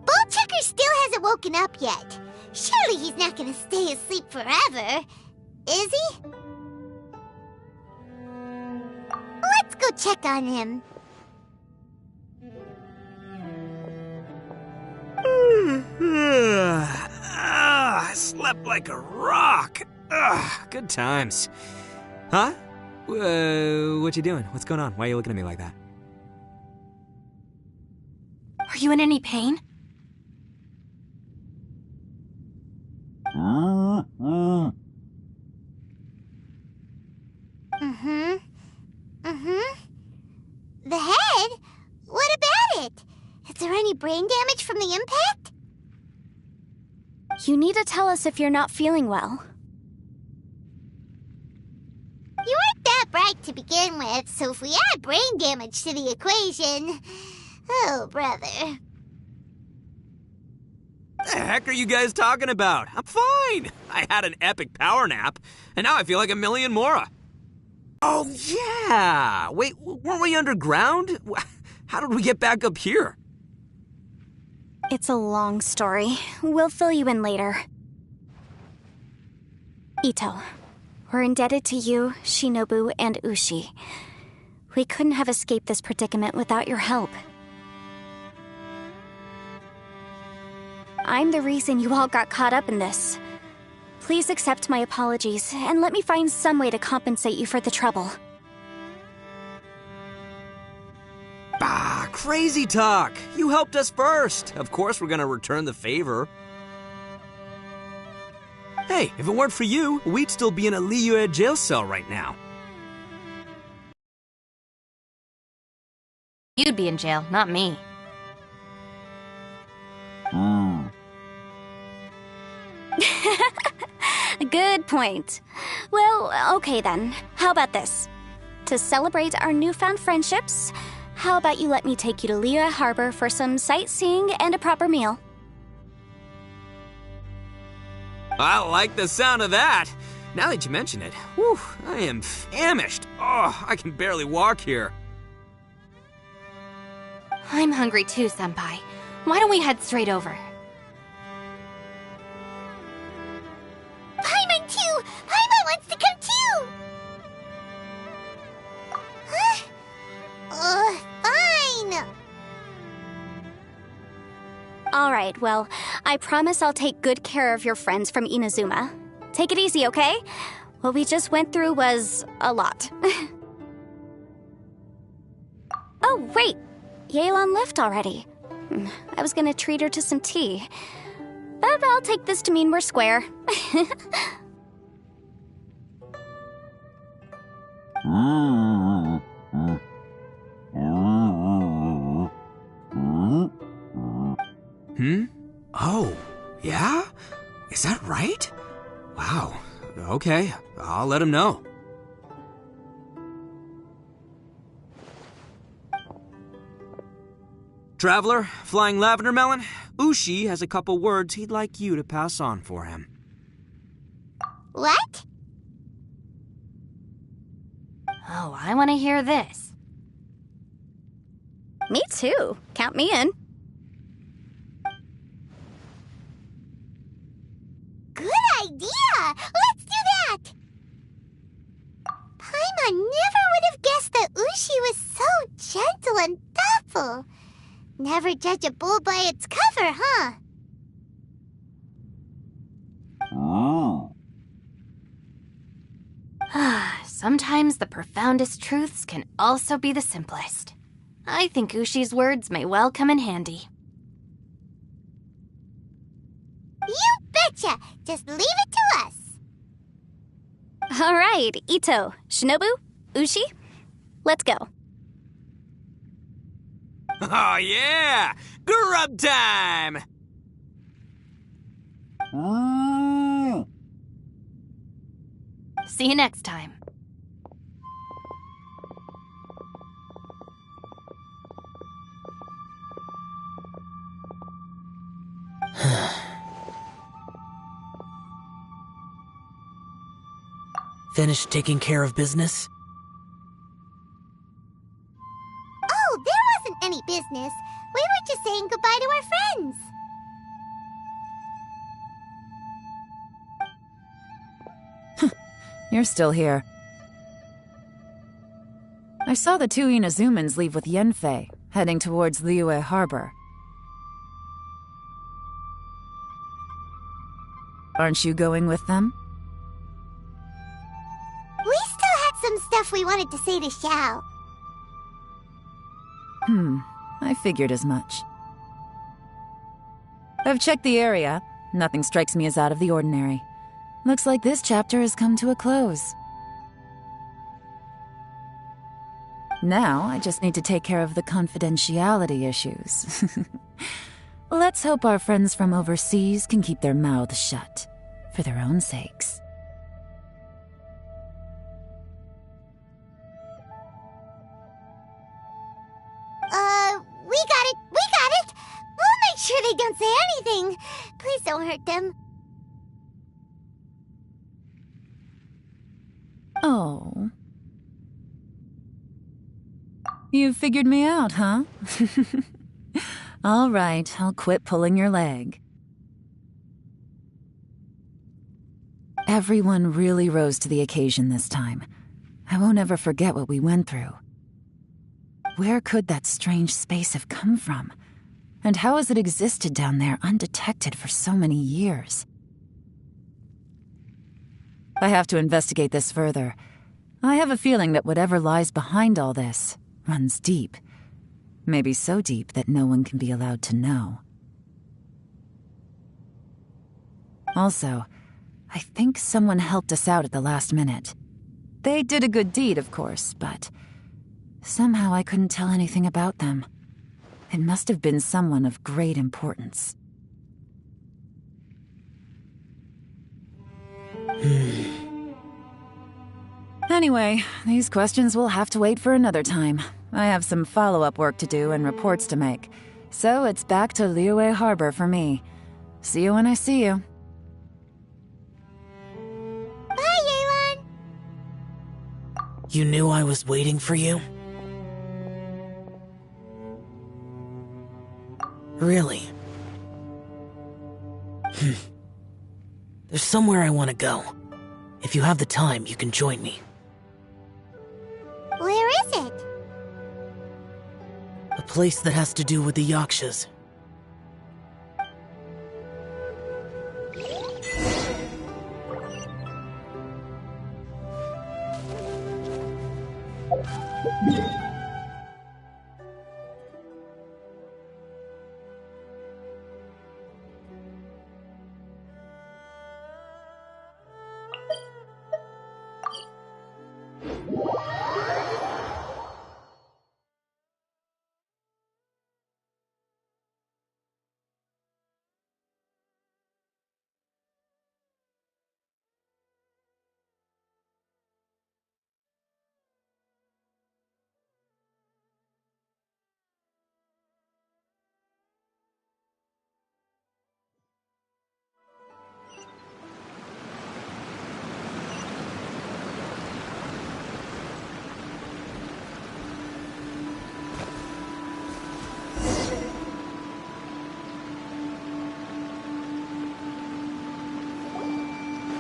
Ballchecker still hasn't woken up yet. Surely he's not gonna stay asleep forever, is he? Let's go check on him. I slept like a rock. Good times. Huh? What you doing? What's going on? Why are you looking at me like that? Are you in any pain? The head? What about it? Is there any brain damage from the impact? You need to tell us if you're not feeling well. You weren't that bright to begin with, so if we add brain damage to the equation... Oh, brother. The heck are you guys talking about? I'm fine. I had an epic power nap, and now I feel like a million more. Oh, yeah. Wait, weren't we underground? How did we get back up here? It's a long story. We'll fill you in later. Ito, we're indebted to you, Shinobu, and Ushi. We couldn't have escaped this predicament without your help. I'm the reason you all got caught up in this. Please accept my apologies, and let me find some way to compensate you for the trouble. Bah, crazy talk. You helped us first. Of course we're gonna return the favor. Hey, if it weren't for you, we'd still be in a Liyue jail cell right now. You'd be in jail, not me. Good point. Well, okay then. How about this? To celebrate our newfound friendships, how about you let me take you to Liyue Harbor for some sightseeing and a proper meal? I like the sound of that. Now that you mention it, whew, I am famished. Oh, I can barely walk here. I'm hungry too, Senpai. Why don't we head straight over? Paimon too! Paimon wants to come too! Huh? Fine! Alright, well, I promise I'll take good care of your friends from Inazuma. Take it easy, okay? What we just went through was a lot. Oh, wait! Yelan left already. I was gonna treat her to some tea. But I'll take this to mean we're square. Oh, yeah? Is that right? Wow. Okay, I'll let him know. Traveler, Flying Lavender Melon, Ushi has a couple words he'd like you to pass on for him. What? Oh, I want to hear this. Me too. Count me in. Good idea! Let's do that! Paimon never would have guessed that Ushi was so gentle and thoughtful. Never judge a bull by its cover, huh? Sometimes the profoundest truths can also be the simplest. I think Ushi's words may well come in handy. You betcha! Just leave it to us! Alright, Ito, Shinobu, Ushi, let's go. Oh yeah! Grub time! See you next time. Finished taking care of business? Oh, there wasn't any business. We were just saying goodbye to our friends. You're still here. I saw the two Inazumans leave with Yanfei, heading towards Liyue Harbor. Aren't you going with them? We still had some stuff we wanted to say to Xiao. I figured as much. I've checked the area. Nothing strikes me as out of the ordinary. Looks like this chapter has come to a close. Now, I just need to take care of the confidentiality issues. Let's hope our friends from overseas can keep their mouths shut, for their own sakes. We got it! We'll make sure they don't say anything. Please don't hurt them. Oh. You figured me out, huh? All right, I'll quit pulling your leg. Everyone really rose to the occasion this time. I won't ever forget what we went through. Where could that strange space have come from? And how has it existed down there undetected for so many years? I have to investigate this further. I have a feeling that whatever lies behind all this runs deep. Maybe so deep that no one can be allowed to know. Also, I think someone helped us out at the last minute. They did a good deed, of course, but somehow I couldn't tell anything about them. It must have been someone of great importance. Anyway, these questions will have to wait for another time. I have some follow-up work to do and reports to make. So it's back to Liyue Harbor for me. See you when I see you. Bye, You knew I was waiting for you? Really? There's somewhere I want to go. If you have the time, you can join me. Where is it? A place that has to do with the Yakshas.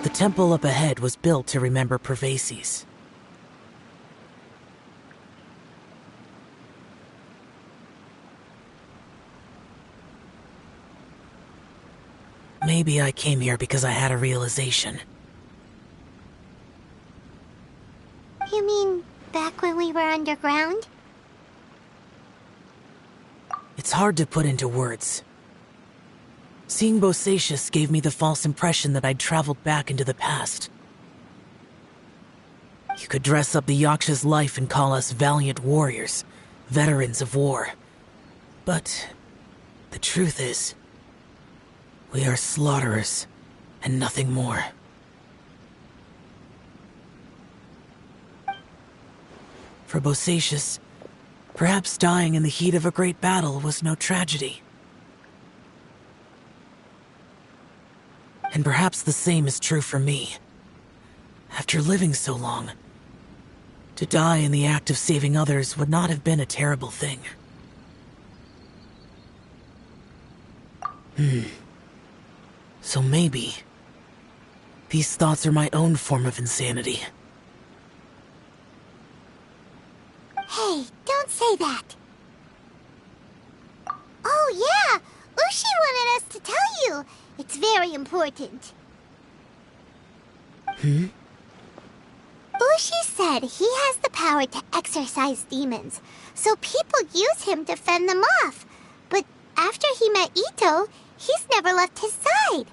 The temple up ahead was built to remember Pervases. Maybe I came here because I had a realization. You mean back when we were underground? It's hard to put into words. Seeing Bosacius gave me the false impression that I'd traveled back into the past. You could dress up the Yaksha's life and call us valiant warriors, veterans of war. But the truth is, we are slaughterers and nothing more. For Bosacius, perhaps dying in the heat of a great battle was no tragedy. And perhaps the same is true for me. After living so long, to die in the act of saving others would not have been a terrible thing. So maybe these thoughts are my own form of insanity. Hey, don't say that. Oh yeah, Ushi wanted us to tell you. It's very important. Ushi said he has the power to exorcise demons, so people use him to fend them off. But after he met Ito, he's never left his side.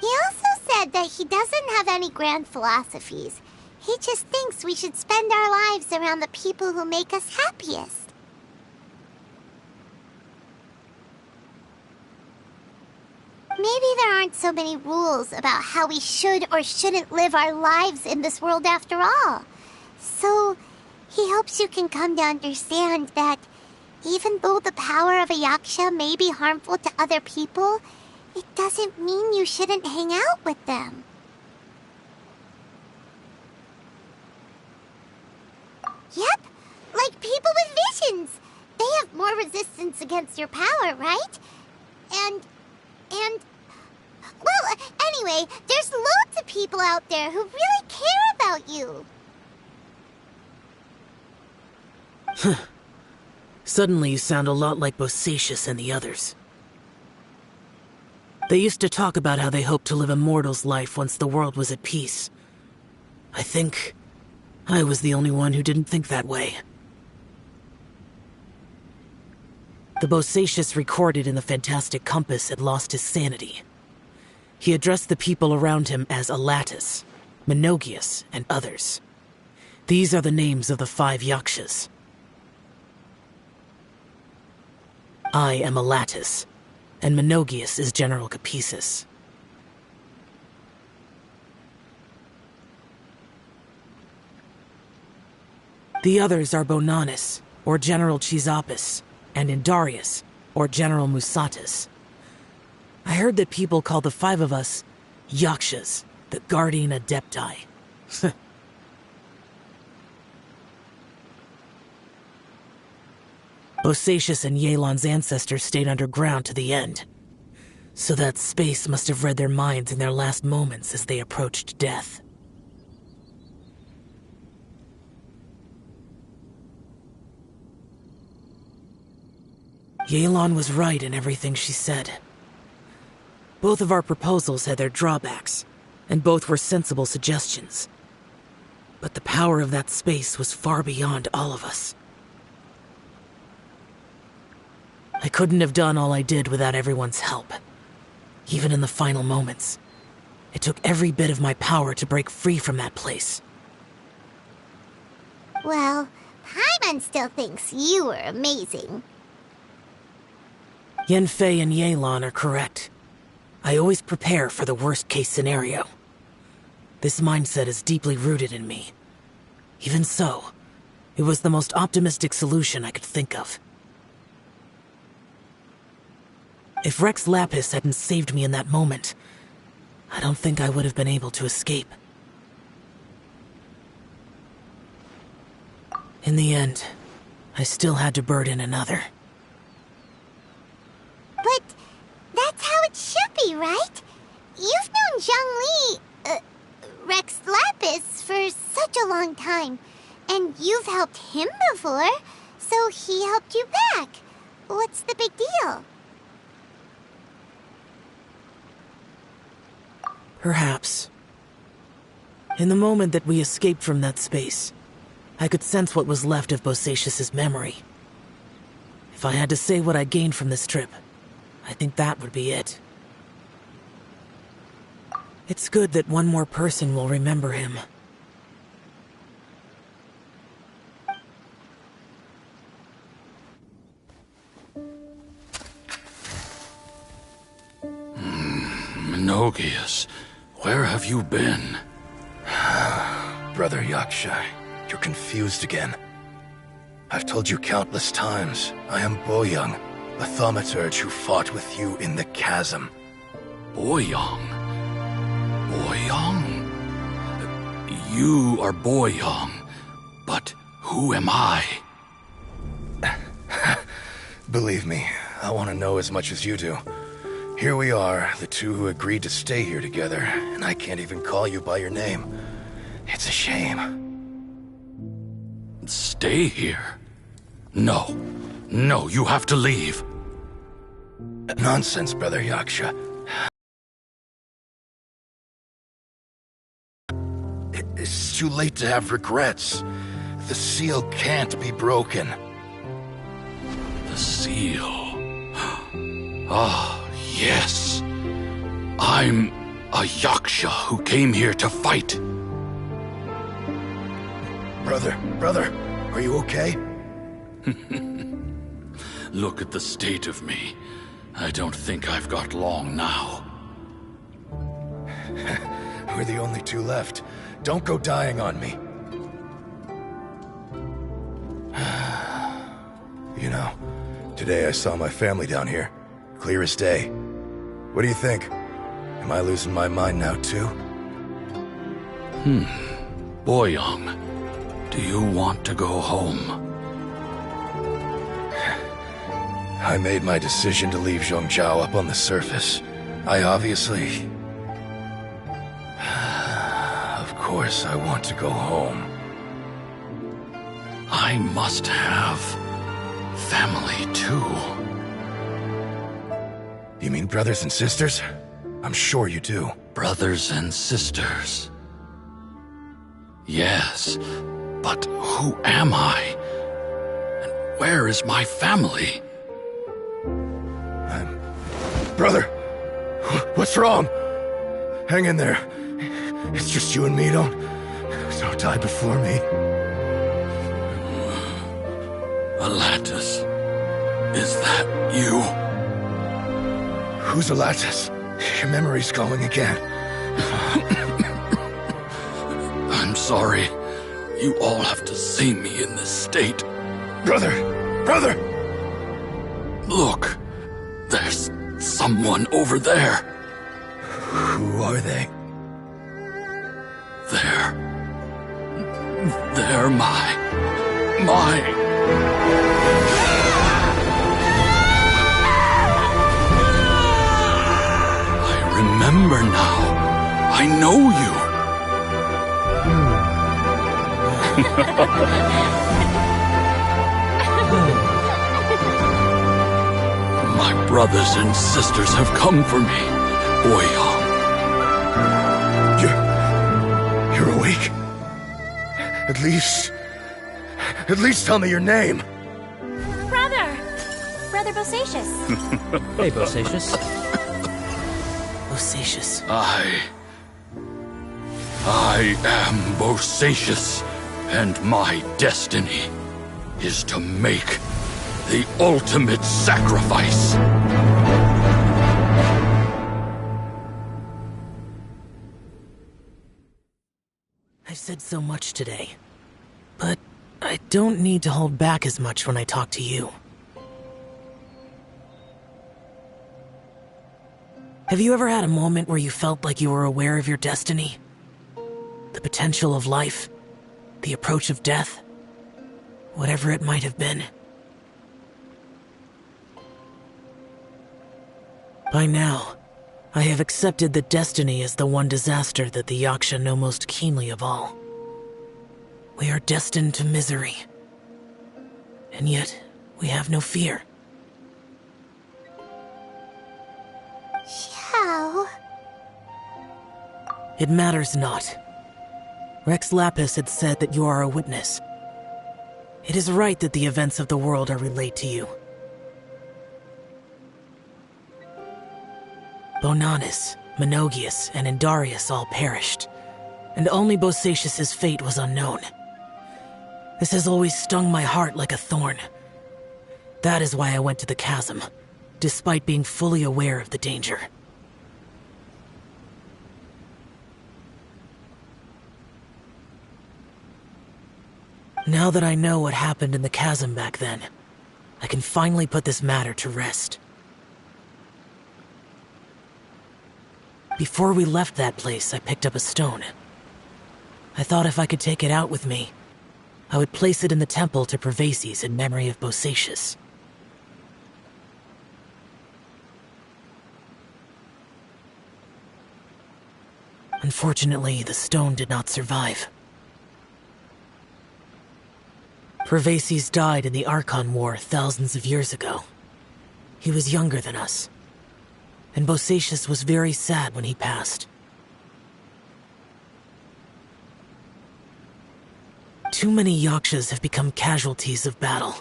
He also said that he doesn't have any grand philosophies. He just thinks we should spend our lives around the people who make us happiest. Maybe there aren't so many rules about how we should or shouldn't live our lives in this world after all. So, he hopes you can come to understand that even though the power of a Yaksha may be harmful to other people, it doesn't mean you shouldn't hang out with them. Yep, like people with visions. They have more resistance against your power, right? And... Well, anyway, there's loads of people out there who really care about you. Suddenly you sound a lot like Bosacius and the others. They used to talk about how they hoped to live a mortal's life once the world was at peace. I think I was the only one who didn't think that way. The Bosacius recorded in the Fantastic Compass had lost his sanity. He addressed the people around him as Alatus, Menogias, and others. These are the names of the 5 Yakshas. I am Alatus, and Menogias is General Capisis. The others are Bonanis, or General Chisapis, and Indarius, or General Musatis. I heard that people call the 5 of us Yakshas, the Guardian Adepti. Bosacius and Yelan's ancestors stayed underground to the end. So that space must have read their minds in their last moments as they approached death. Yelan was right in everything she said. Both of our proposals had their drawbacks, and both were sensible suggestions. But the power of that space was far beyond all of us. I couldn't have done all I did without everyone's help. Even in the final moments, it took every bit of my power to break free from that place. Well, Paimon still thinks you were amazing. Yanfei and Yelan are correct. I always prepare for the worst-case scenario. This mindset is deeply rooted in me. Even so, it was the most optimistic solution I could think of. If Rex Lapis hadn't saved me in that moment, I don't think I would have been able to escape. In the end, I still had to burden another. But that's how it should be, right? You've known Zhongli, Rex Lapis, for such a long time. And you've helped him before, so he helped you back. What's the big deal? Perhaps. In the moment that we escaped from that space, I could sense what was left of Bosacius's memory. If I had to say what I gained from this trip, I think that would be it. It's good that one more person will remember him. Menogias, where have you been? Brother Yaksha, you're confused again. I've told you countless times, I am Boyoung, a thaumaturge who fought with you in the chasm. Boyoung? Boyoung? You are Boyoung, but who am I? Believe me, I want to know as much as you do. Here we are, the two who agreed to stay here together, and I can't even call you by your name. It's a shame. Stay here? No. No, you have to leave. Nonsense, Brother Yaksha. It's too late to have regrets. The seal can't be broken. The seal. Ah, yes. I'm a Yaksha who came here to fight. Brother, are you okay? Look at the state of me. I don't think I've got long now. We're the only two left. Don't go dying on me. You know, today I saw my family down here. Clear as day. What do you think? Am I losing my mind now too? Boyoung, do you want to go home? I made my decision to leave Zhongzhou up on the surface. I obviously... Of course I want to go home. I must have family too. You mean brothers and sisters? I'm sure you do. Brothers and sisters. Yes, but who am I? And where is my family? Brother! What's wrong? Hang in there. It's just you and me, don't die before me. Alatus, is that you? Who's Alatus? Your memory's going again. I'm sorry. You all have to see me in this state. Brother! Look, there's Someone over there. Who are they? They're my... I remember now. I know you. My brothers and sisters have come for me, Boyong. You're awake? At least tell me your name. Brother Bosacious. Hey, Bosacious. Bosacious. I am Bosacious, and my destiny is to make the ultimate sacrifice. I've said so much today, but I don't need to hold back as much when I talk to you. Have you ever had a moment where you felt like you were aware of your destiny? The potential of life? The approach of death? Whatever it might have been. By now, I have accepted that destiny is the one disaster that the Yaksha know most keenly of all. We are destined to misery. And yet, we have no fear. How? It matters not. Rex Lapis had said that you are a witness. It is right that the events of the world are relayed to you. Bonanis, Menogius, and Indarius all perished, and only Bosacious's fate was unknown. This has always stung my heart like a thorn. That is why I went to the chasm, despite being fully aware of the danger. Now that I know what happened in the chasm back then, I can finally put this matter to rest. Before we left that place, I picked up a stone. I thought if I could take it out with me, I would place it in the temple to Pervases in memory of Bosacious. Unfortunately, the stone did not survive. Pervases died in the Archon War thousands of years ago. He was younger than us, and Bosacious was very sad when he passed. Too many Yakshas have become casualties of battle.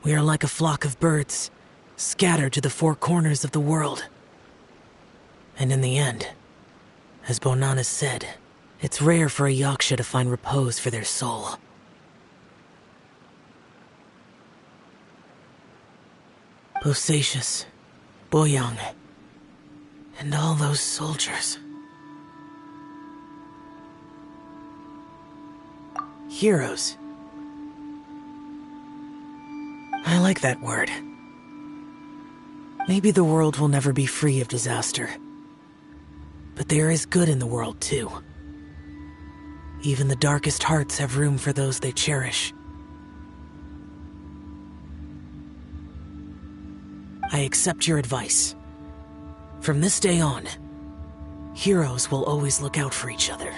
We are like a flock of birds, scattered to the four corners of the world. And in the end, as Bonanis said, it's rare for a Yaksha to find repose for their soul. Bosacious, Boyang, and all those soldiers. Heroes. I like that word. Maybe the world will never be free of disaster. But there is good in the world, too. Even the darkest hearts have room for those they cherish. I accept your advice. From this day on, heroes will always look out for each other.